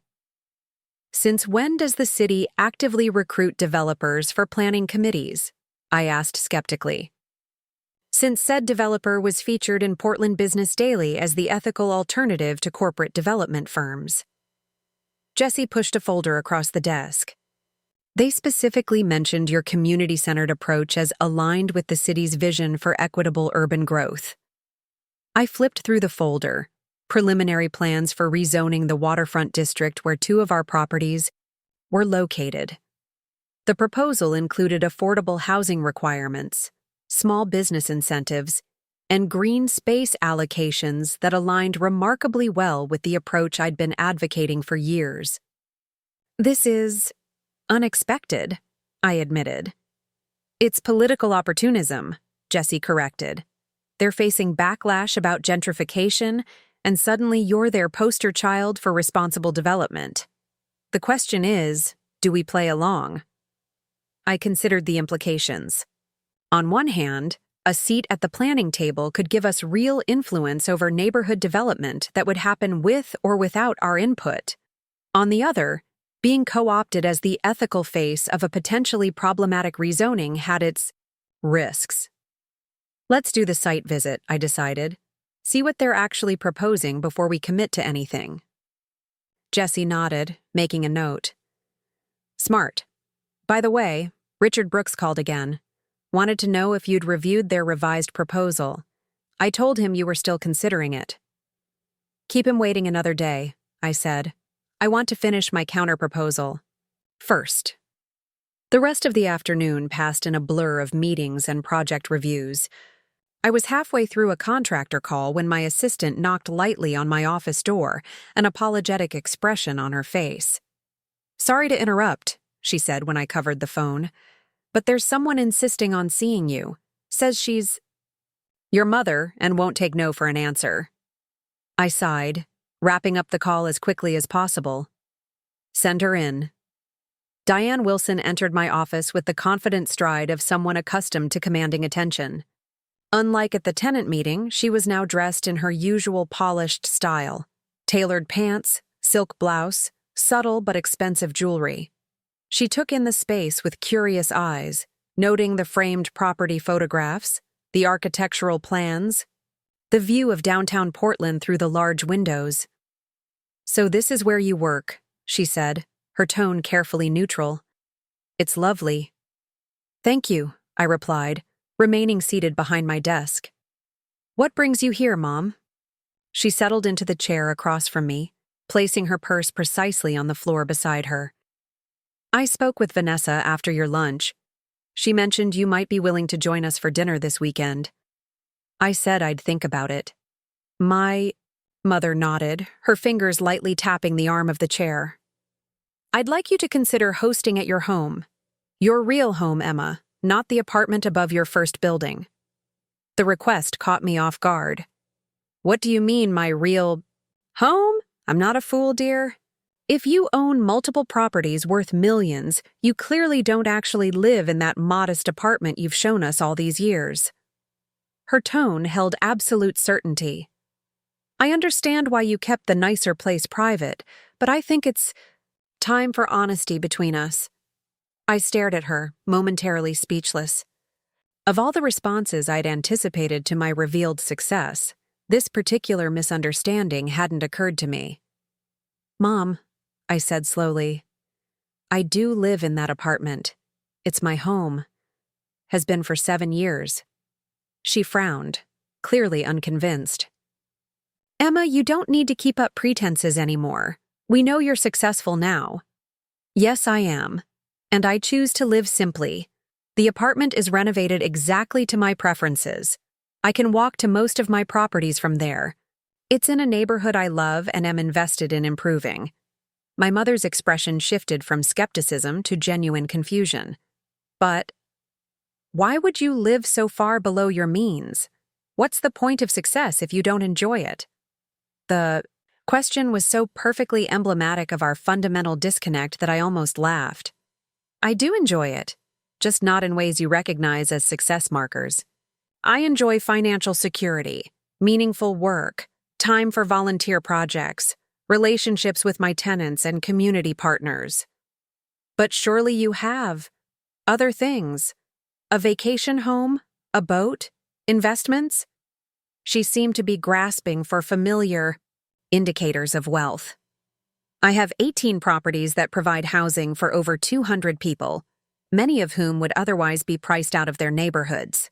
"Since when does the city actively recruit developers for planning committees?" I asked skeptically. "Since said developer was featured in Portland Business Daily as the ethical alternative to corporate development firms." Jesse pushed a folder across the desk. "They specifically mentioned your community-centered approach as aligned with the city's vision for equitable urban growth." I flipped through the folder, preliminary plans for rezoning the waterfront district where two of our properties were located. The proposal included affordable housing requirements, small business incentives, and green space allocations that aligned remarkably well with the approach I'd been advocating for years. "This is unexpected," I admitted. "It's political opportunism," Jesse corrected. "They're facing backlash about gentrification, and suddenly you're their poster child for responsible development. The question is, do we play along?" I considered the implications. On one hand, a seat at the planning table could give us real influence over neighborhood development that would happen with or without our input. On the other, being co-opted as the ethical face of a potentially problematic rezoning had its risks. "Let's do the site visit," I decided. "See what they're actually proposing before we commit to anything." Jesse nodded, making a note. "Smart. By the way, Richard Brooks called again. Wanted to know if you'd reviewed their revised proposal. I told him you were still considering it." "Keep him waiting another day," I said. "I want to finish my counterproposal first." The rest of the afternoon passed in a blur of meetings and project reviews. I was halfway through a contractor call when my assistant knocked lightly on my office door, an apologetic expression on her face. "Sorry to interrupt," she said when I covered the phone. But there's someone insisting on seeing you. Says she's your mother and won't take no for an answer. I sighed, wrapping up the call as quickly as possible. Send her in. Diane Wilson entered my office with the confident stride of someone accustomed to commanding attention. Unlike at the tenant meeting, she was now dressed in her usual polished style. Tailored pants, silk blouse, subtle but expensive jewelry. She took in the space with curious eyes, noting the framed property photographs, the architectural plans, the view of downtown Portland through the large windows. "So this is where you work," she said, her tone carefully neutral. "It's lovely." "Thank you," I replied, remaining seated behind my desk. "What brings you here, Mom?" She settled into the chair across from me, placing her purse precisely on the floor beside her. "I spoke with Vanessa after your lunch. She mentioned you might be willing to join us for dinner this weekend." I said I'd think about it. My mother nodded, her fingers lightly tapping the arm of the chair. "I'd like you to consider hosting at your home. Your real home, Emma, not the apartment above your first building." The request caught me off guard. "What do you mean, my real home? I'm not a fool, dear. If you own multiple properties worth millions, you clearly don't actually live in that modest apartment you've shown us all these years." Her tone held absolute certainty. "I understand why you kept the nicer place private, but I think it's time for honesty between us." I stared at her, momentarily speechless. Of all the responses I'd anticipated to my revealed success, this particular misunderstanding hadn't occurred to me. "Mom," I said slowly, "I do live in that apartment. It's my home. Has been for 7 years." She frowned, clearly unconvinced. "Emma, you don't need to keep up pretenses anymore. We know you're successful now." "Yes, I am. And I choose to live simply. The apartment is renovated exactly to my preferences. I can walk to most of my properties from there. It's in a neighborhood I love and am invested in improving." My mother's expression shifted from skepticism to genuine confusion. "But why would you live so far below your means? What's the point of success if you don't enjoy it?" The question was so perfectly emblematic of our fundamental disconnect that I almost laughed. "I do enjoy it, just not in ways you recognize as success markers. I enjoy financial security, meaningful work, time for volunteer projects, relationships with my tenants and community partners." "But surely you have other things. A vacation home, a boat, investments?" She seemed to be grasping for familiar indicators of wealth. "I have 18 properties that provide housing for over 200 people, many of whom would otherwise be priced out of their neighborhoods.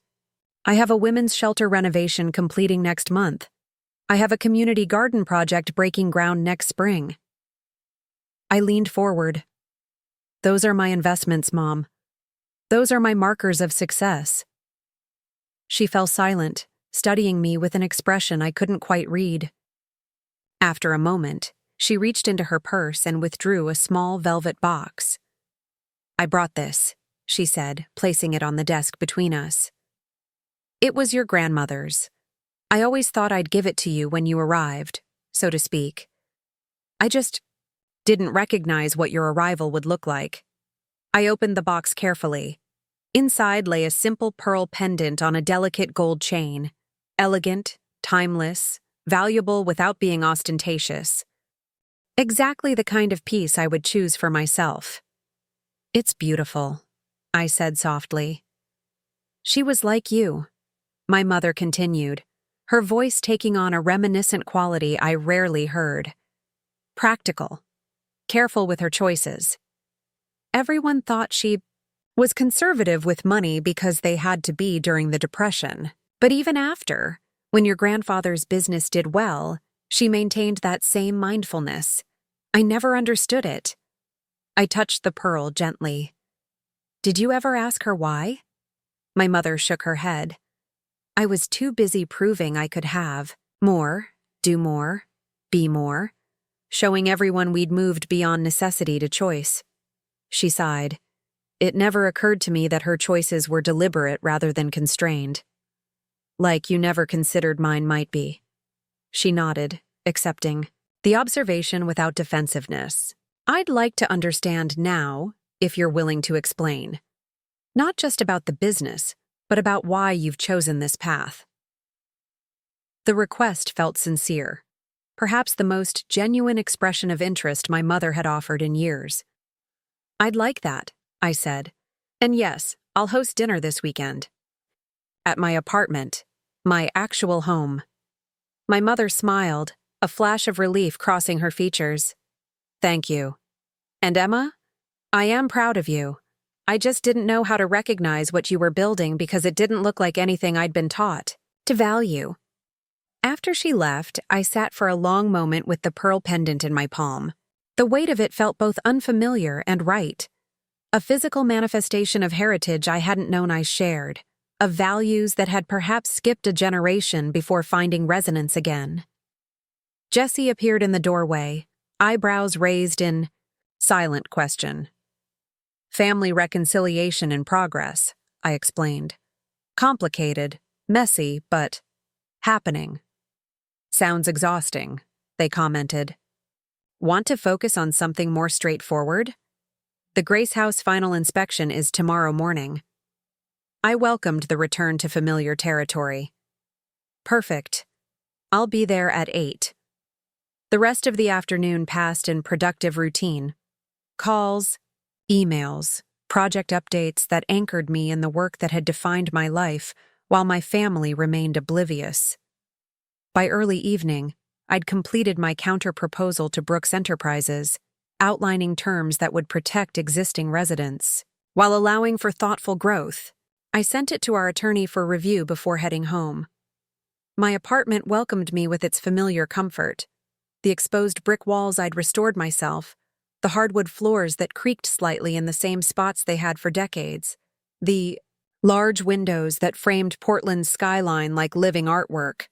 I have a women's shelter renovation completing next month. I have a community garden project breaking ground next spring." I leaned forward. "Those are my investments, Mom. Those are my markers of success." She fell silent, studying me with an expression I couldn't quite read. After a moment, she reached into her purse and withdrew a small velvet box. "I brought this," she said, placing it on the desk between us. "It was your grandmother's. I always thought I'd give it to you when you arrived, so to speak. I just didn't recognize what your arrival would look like." I opened the box carefully. Inside lay a simple pearl pendant on a delicate gold chain. Elegant, timeless, valuable without being ostentatious. Exactly the kind of piece I would choose for myself. "It's beautiful," I said softly. "She was like you," my mother continued, her voice taking on a reminiscent quality I rarely heard. "Practical, careful with her choices. Everyone thought she was conservative with money because they had to be during the Depression. But even after, when your grandfather's business did well, she maintained that same mindfulness. I never understood it." I touched the pearl gently. "Did you ever ask her why?" My mother shook her head. "I was too busy proving I could have more, do more, be more, showing everyone we'd moved beyond necessity to choice." She sighed. It never occurred to me that her choices were deliberate rather than constrained. Like you never considered mine might be. She nodded, accepting the observation without defensiveness. I'd like to understand now, if you're willing to explain. Not just about the business, but about why you've chosen this path. The request felt sincere, perhaps the most genuine expression of interest my mother had offered in years. I'd like that, I said. And yes, I'll host dinner this weekend. At my apartment, my actual home. My mother smiled, a flash of relief crossing her features. Thank you. And Emma? I am proud of you. I just didn't know how to recognize what you were building because it didn't look like anything I'd been taught to value. After she left, I sat for a long moment with the pearl pendant in my palm. The weight of it felt both unfamiliar and right. A physical manifestation of heritage I hadn't known I shared, of values that had perhaps skipped a generation before finding resonance again. Jessie appeared in the doorway, eyebrows raised in silent question. Family reconciliation in progress, I explained. Complicated, messy, but happening. Sounds exhausting, they commented. Want to focus on something more straightforward? The Grace House final inspection is tomorrow morning. I welcomed the return to familiar territory. Perfect. I'll be there at 8. The rest of the afternoon passed in productive routine. Calls, emails, project updates that anchored me in the work that had defined my life, while my family remained oblivious. By early evening, I'd completed my counter-proposal to Brooks Enterprises, outlining terms that would protect existing residents, while allowing for thoughtful growth. I sent it to our attorney for review before heading home. My apartment welcomed me with its familiar comfort. The exposed brick walls I'd restored myself, the hardwood floors that creaked slightly in the same spots they had for decades, the large windows that framed Portland's skyline like living artwork.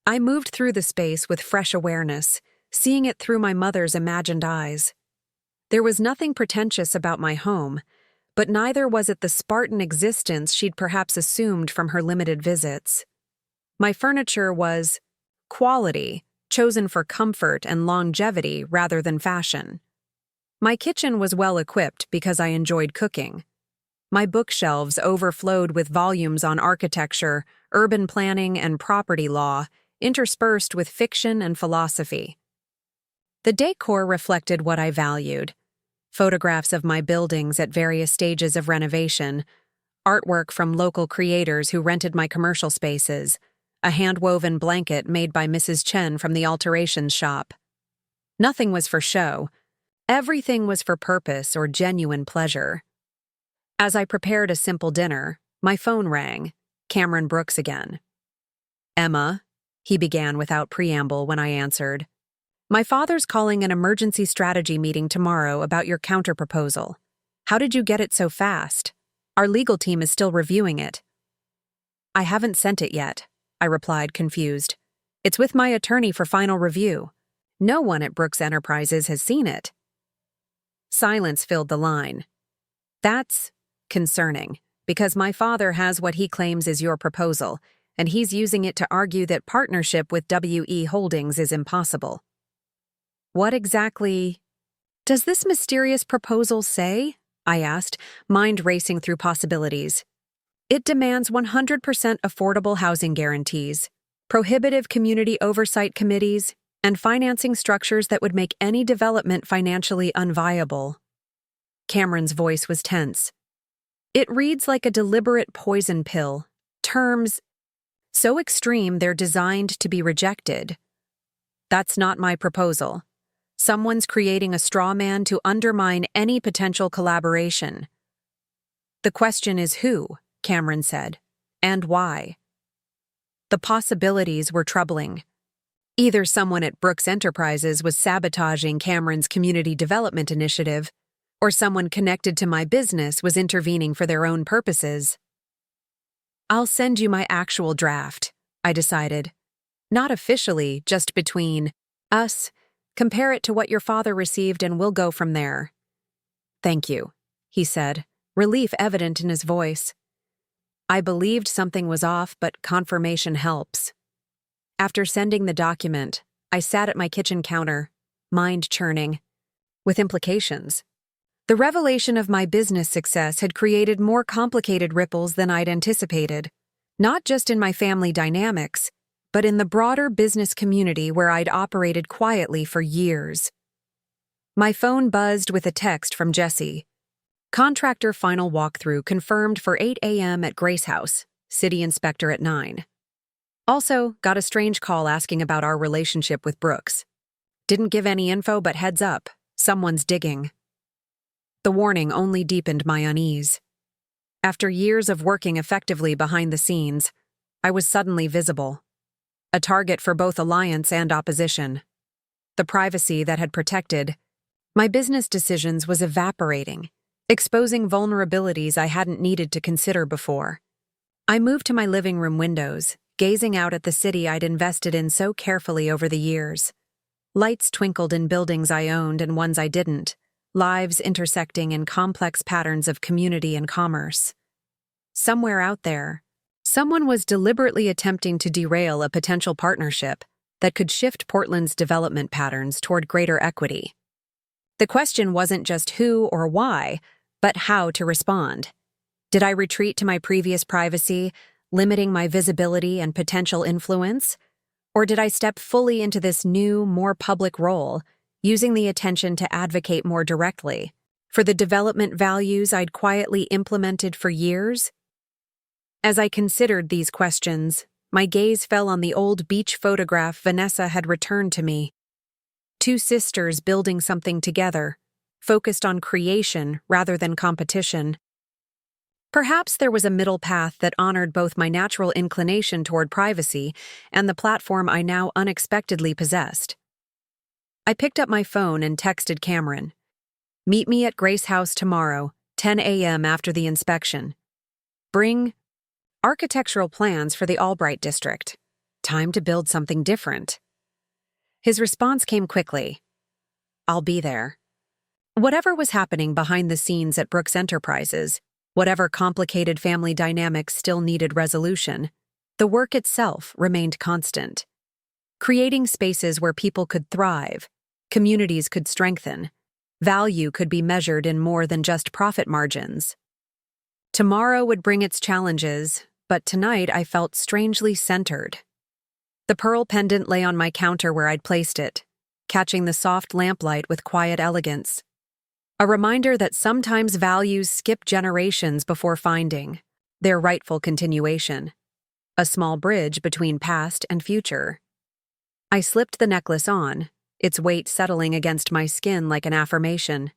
I moved through the space with fresh awareness, seeing it through my mother's imagined eyes. There was nothing pretentious about my home, but neither was it the Spartan existence she'd perhaps assumed from her limited visits. My furniture was quality, chosen for comfort and longevity rather than fashion. My kitchen was well equipped because I enjoyed cooking. My bookshelves overflowed with volumes on architecture, urban planning, and property law, interspersed with fiction and philosophy. The decor reflected what I valued. Photographs of my buildings at various stages of renovation, artwork from local creators who rented my commercial spaces, a hand-woven blanket made by Mrs. Chen from the alterations shop. Nothing was for show. Everything was for purpose or genuine pleasure. As I prepared a simple dinner, my phone rang. Cameron Brooks again. Emma, he began without preamble when I answered. My father's calling an emergency strategy meeting tomorrow about your counterproposal. How did you get it so fast? Our legal team is still reviewing it. I haven't sent it yet, I replied, confused. It's with my attorney for final review. No one at Brooks Enterprises has seen it. Silence filled the line. That's concerning, because my father has what he claims is your proposal, and he's using it to argue that partnership with WE Holdings is impossible. What exactly does this mysterious proposal say? I asked, mind racing through possibilities. It demands 100% affordable housing guarantees, prohibitive community oversight committees, and financing structures that would make any development financially unviable. Cameron's voice was tense. It reads like a deliberate poison pill, terms so extreme they're designed to be rejected. That's not my proposal. Someone's creating a straw man to undermine any potential collaboration. The question is who, Cameron said, and why. The possibilities were troubling. Either someone at Brooks Enterprises was sabotaging Cameron's community development initiative, or someone connected to my business was intervening for their own purposes. I'll send you my actual draft, I decided. Not officially, just between us. Compare it to what your father received and we'll go from there. Thank you, he said, relief evident in his voice. I believed something was off, but confirmation helps. After sending the document, I sat at my kitchen counter, mind churning, with implications. The revelation of my business success had created more complicated ripples than I'd anticipated, not just in my family dynamics, but in the broader business community where I'd operated quietly for years. My phone buzzed with a text from Jesse. Contractor final walkthrough confirmed for 8 a.m. at Grace House, city inspector at 9. Also, got a strange call asking about our relationship with Brooks. Didn't give any info, but heads up, someone's digging. The warning only deepened my unease. After years of working effectively behind the scenes, I was suddenly visible. A target for both alliance and opposition. The privacy that had protected my business decisions was evaporating, exposing vulnerabilities I hadn't needed to consider before. I moved to my living room windows, gazing out at the city I'd invested in so carefully over the years. Lights twinkled in buildings I owned and ones I didn't, lives intersecting in complex patterns of community and commerce. Somewhere out there, someone was deliberately attempting to derail a potential partnership that could shift Portland's development patterns toward greater equity. The question wasn't just who or why, but how to respond. Did I retreat to my previous privacy, limiting my visibility and potential influence? Or did I step fully into this new, more public role, using the attention to advocate more directly for the development values I'd quietly implemented for years? As I considered these questions, my gaze fell on the old beach photograph Vanessa had returned to me. Two sisters building something together, focused on creation rather than competition. Perhaps there was a middle path that honored both my natural inclination toward privacy and the platform I now unexpectedly possessed. I picked up my phone and texted Cameron. Meet me at Grace House tomorrow, 10 a.m. after the inspection. Bring architectural plans for the Albright district. Time to build something different. His response came quickly. I'll be there. Whatever was happening behind the scenes at Brooks Enterprises, whatever complicated family dynamics still needed resolution, the work itself remained constant. Creating spaces where people could thrive, communities could strengthen, value could be measured in more than just profit margins. Tomorrow would bring its challenges, but tonight I felt strangely centered. The pearl pendant lay on my counter where I'd placed it, catching the soft lamplight with quiet elegance. A reminder that sometimes values skip generations before finding their rightful continuation. A small bridge between past and future. I slipped the necklace on, its weight settling against my skin like an affirmation.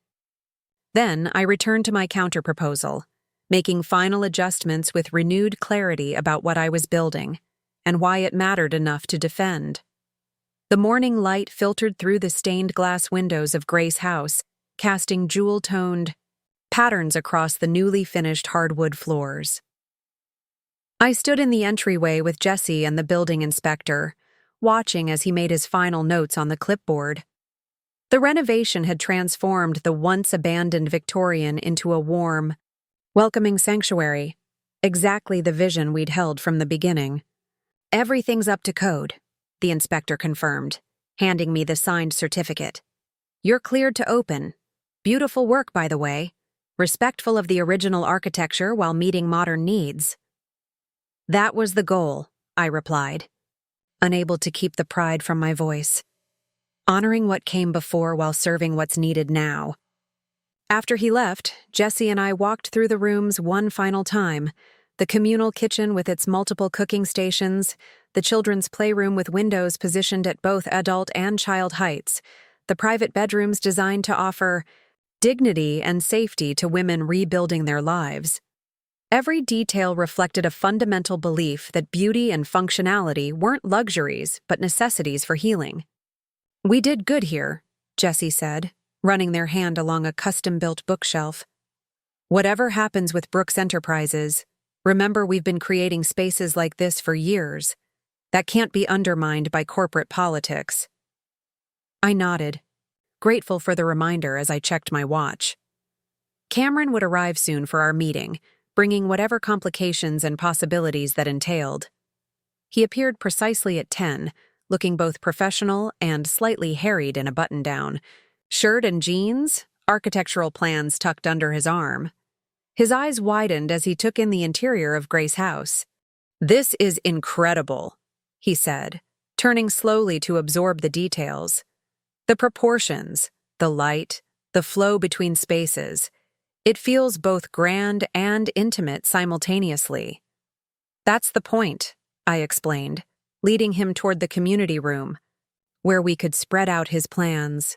Then I returned to my counterproposal, making final adjustments with renewed clarity about what I was building and why it mattered enough to defend. The morning light filtered through the stained glass windows of Grace House, casting jewel-toned patterns across the newly finished hardwood floors. I stood in the entryway with Jesse and the building inspector, watching as he made his final notes on the clipboard. The renovation had transformed the once-abandoned Victorian into a warm, welcoming sanctuary, exactly the vision we'd held from the beginning. Everything's up to code, the inspector confirmed, handing me the signed certificate. You're cleared to open. Beautiful work, by the way. Respectful of the original architecture while meeting modern needs. That was the goal, I replied, unable to keep the pride from my voice. Honoring what came before while serving what's needed now. After he left, Jesse and I walked through the rooms one final time, the communal kitchen with its multiple cooking stations, the children's playroom with windows positioned at both adult and child heights, the private bedrooms designed to offer dignity and safety to women rebuilding their lives. Every detail reflected a fundamental belief that beauty and functionality weren't luxuries but necessities for healing. We did good here, Jesse said, running their hand along a custom-built bookshelf. Whatever happens with Brooks Enterprises, remember we've been creating spaces like this for years. That can't be undermined by corporate politics. I nodded, grateful for the reminder as I checked my watch. Cameron would arrive soon for our meeting, bringing whatever complications and possibilities that entailed. He appeared precisely at 10, looking both professional and slightly harried in a button-down. Shirt and jeans, architectural plans tucked under his arm. His eyes widened as he took in the interior of Grace's house. "This is incredible," he said, turning slowly to absorb the details. The proportions, the light, the flow between spaces. It feels both grand and intimate simultaneously. "That's the point," I explained, leading him toward the community room, where we could spread out his plans.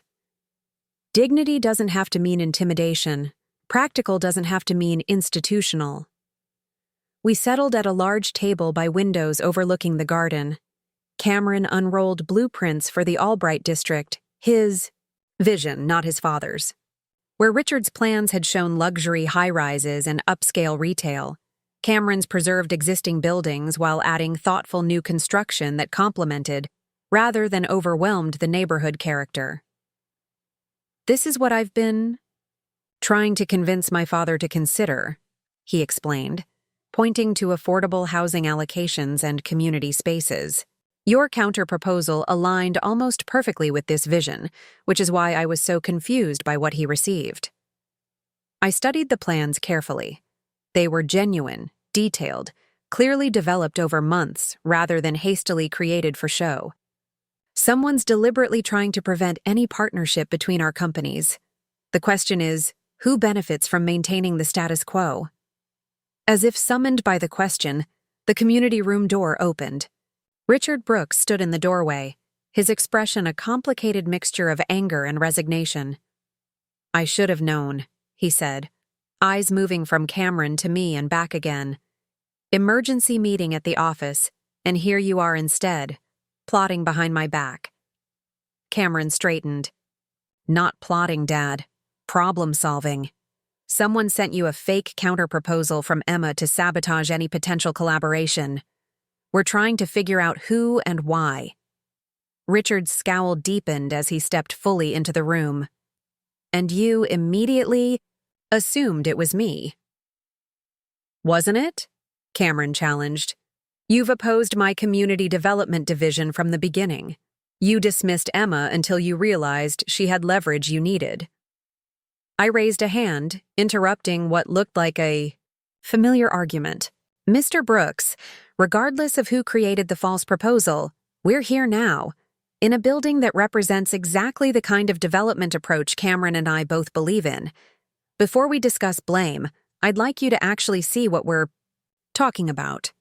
Dignity doesn't have to mean intimidation. Practical doesn't have to mean institutional. We settled at a large table by windows overlooking the garden. Cameron unrolled blueprints for the Albright district, his vision, not his father's. Where Richard's plans had shown luxury high-rises and upscale retail, Cameron's preserved existing buildings while adding thoughtful new construction that complemented, rather than overwhelmed, the neighborhood character. "This is what I've been trying to convince my father to consider," he explained, pointing to affordable housing allocations and community spaces. "Your counter-proposal aligned almost perfectly with this vision, which is why I was so confused by what he received." I studied the plans carefully. They were genuine, detailed, clearly developed over months rather than hastily created for show. Someone's deliberately trying to prevent any partnership between our companies. The question is, who benefits from maintaining the status quo? As if summoned by the question, the community room door opened. Richard Brooks stood in the doorway, his expression a complicated mixture of anger and resignation. "I should have known," he said, eyes moving from Cameron to me and back again. "Emergency meeting at the office, and here you are instead, plotting behind my back." Cameron straightened. "Not plotting, Dad. Problem solving. Someone sent you a fake counterproposal from Emma to sabotage any potential collaboration. We're trying to figure out who and why." Richard's scowl deepened as he stepped fully into the room. "And you immediately assumed it was me." "Wasn't it?" Cameron challenged. "You've opposed my community development division from the beginning. You dismissed Emma until you realized she had leverage you needed." I raised a hand, interrupting what looked like a familiar argument. "Mr. Brooks, regardless of who created the false proposal, we're here now, in a building that represents exactly the kind of development approach Cameron and I both believe in. Before we discuss blame, I'd like you to actually see what we're talking about."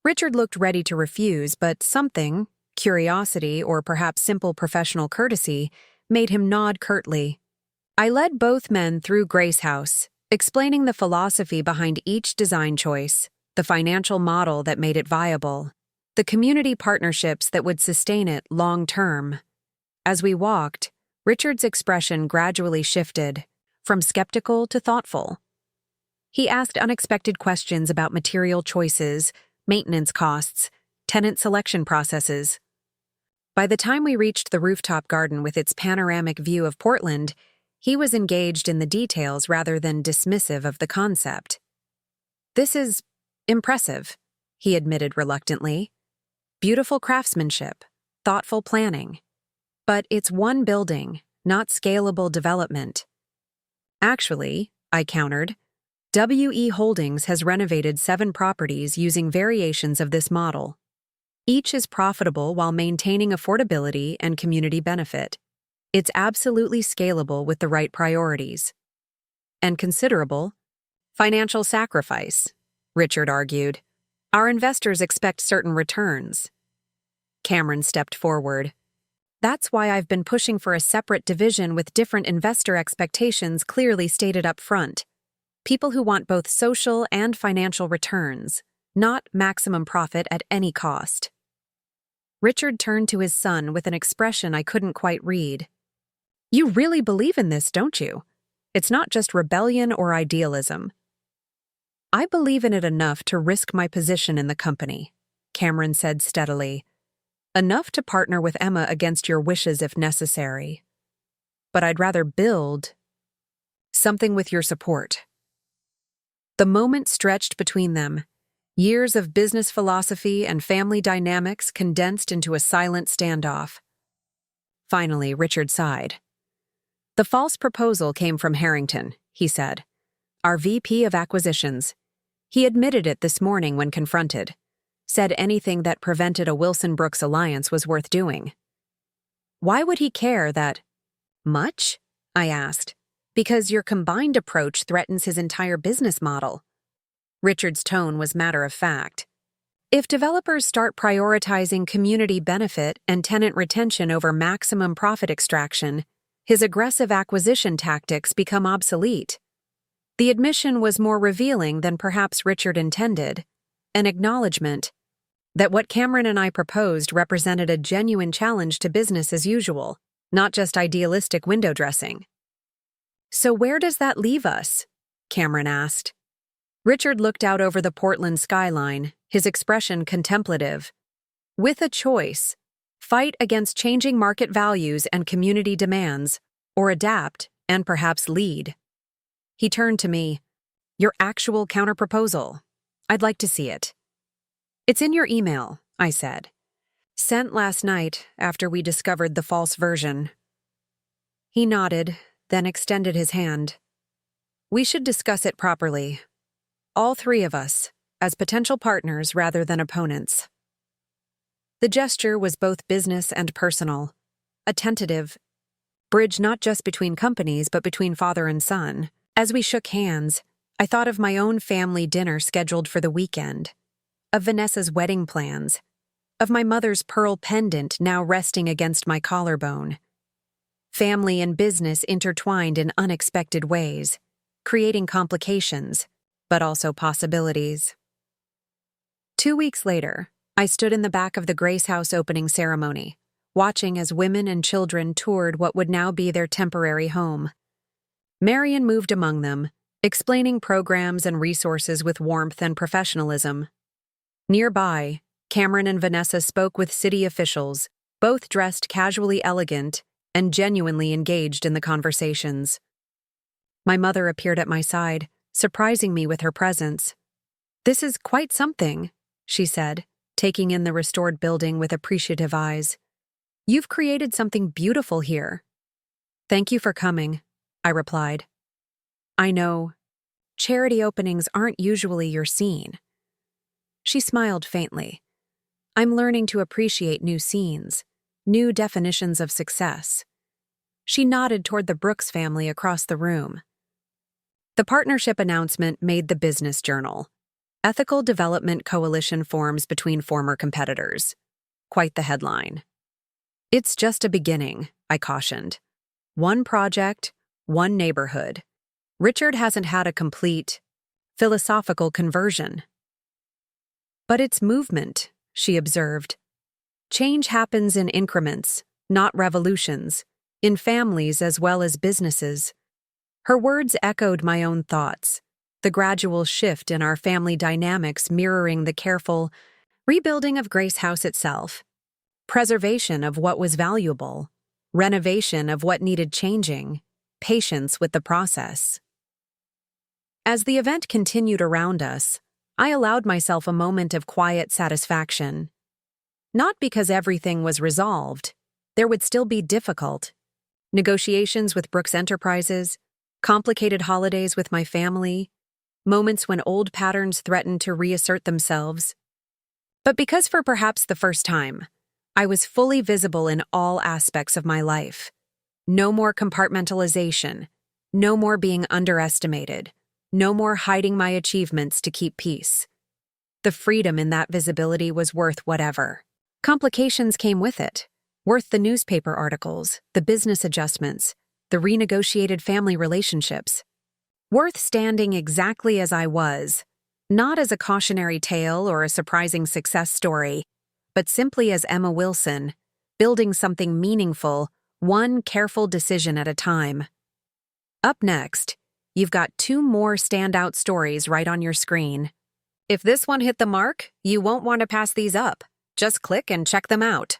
Richard looked ready to refuse, but something, curiosity or perhaps simple professional courtesy, made him nod curtly. I led both men through Grace House, explaining the philosophy behind each design choice, the financial model that made it viable, the community partnerships that would sustain it long-term. As we walked, Richard's expression gradually shifted, from skeptical to thoughtful. He asked unexpected questions about material choices, maintenance costs, tenant selection processes. By the time we reached the rooftop garden with its panoramic view of Portland, he was engaged in the details rather than dismissive of the concept. "This is impressive," he admitted reluctantly. "Beautiful craftsmanship, thoughtful planning. But it's one building, not scalable development." "Actually," I countered, "WE Holdings has renovated 7 properties using variations of this model. Each is profitable while maintaining affordability and community benefit. It's absolutely scalable with the right priorities." "And considerable financial sacrifice," Richard argued. "Our investors expect certain returns." Cameron stepped forward. "That's why I've been pushing for a separate division with different investor expectations clearly stated up front. People who want both social and financial returns, not maximum profit at any cost." Richard turned to his son with an expression I couldn't quite read. "You really believe in this, don't you? It's not just rebellion or idealism." "I believe in it enough to risk my position in the company," Cameron said steadily. "Enough to partner with Emma against your wishes if necessary. But I'd rather build Something with your support. The moment stretched between them, years of business philosophy and family dynamics condensed into a silent standoff. Finally, Richard sighed. The false proposal came from Harrington, he said. Our VP of Acquisitions. He admitted it this morning when confronted. Said anything that prevented a Wilson-Brooks alliance was worth doing. Why would he care that much? I asked. Because your combined approach threatens his entire business model. Richard's tone was matter of fact. If developers start prioritizing community benefit and tenant retention over maximum profit extraction, his aggressive acquisition tactics become obsolete. The admission was more revealing than perhaps Richard intended, an acknowledgement that what Cameron and I proposed represented a genuine challenge to business as usual, not just idealistic window dressing. So where does that leave us? Cameron asked. Richard looked out over the Portland skyline, his expression contemplative. With a choice, fight against changing market values and community demands, or adapt and perhaps lead. He turned to me. Your actual counterproposal. I'd like to see it. It's in your email, I said. Sent last night after we discovered the false version. He nodded, then extended his hand. We should discuss it properly. All three of us, as potential partners rather than opponents. The gesture was both business and personal, a tentative bridge not just between companies but between father and son. As we shook hands, I thought of my own family dinner scheduled for the weekend, of Vanessa's wedding plans, of my mother's pearl pendant now resting against my collarbone. Family and business intertwined in unexpected ways, creating complications, but also possibilities. 2 weeks later, I stood in the back of the Grace House opening ceremony, watching as women and children toured what would now be their temporary home. Marion moved among them, explaining programs and resources with warmth and professionalism. Nearby, Cameron and Vanessa spoke with city officials, both dressed casually elegant and genuinely engaged in the conversations. My mother appeared at my side, surprising me with her presence. This is quite something, she said, taking in the restored building with appreciative eyes. You've created something beautiful here. Thank you for coming, I replied. I know. Charity openings aren't usually your scene. She smiled faintly. I'm learning to appreciate new scenes, new definitions of success. She nodded toward the Brooks family across the room. The partnership announcement made the Business Journal. Ethical Development Coalition forms between former competitors. Quite the headline. It's just a beginning, I cautioned. One project, one neighborhood. Richard hasn't had a complete, philosophical conversion. But it's movement, she observed. Change happens in increments, not revolutions, in families as well as businesses. Her words echoed my own thoughts, the gradual shift in our family dynamics mirroring the careful rebuilding of Grace House itself, preservation of what was valuable, renovation of what needed changing, patience with the process. As the event continued around us, I allowed myself a moment of quiet satisfaction. Not because everything was resolved, there would still be difficult negotiations with Brooks Enterprises, complicated holidays with my family, moments when old patterns threatened to reassert themselves. But because for perhaps the first time, I was fully visible in all aspects of my life. No more compartmentalization, no more being underestimated, no more hiding my achievements to keep peace. The freedom in that visibility was worth whatever. Complications came with it, worth the newspaper articles, the business adjustments, the renegotiated family relationships. Worth standing exactly as I was, not as a cautionary tale or a surprising success story, but simply as Emma Wilson, building something meaningful, one careful decision at a time. Up next, you've got 2 more standout stories right on your screen. If this one hit the mark, you won't want to pass these up. Just click and check them out.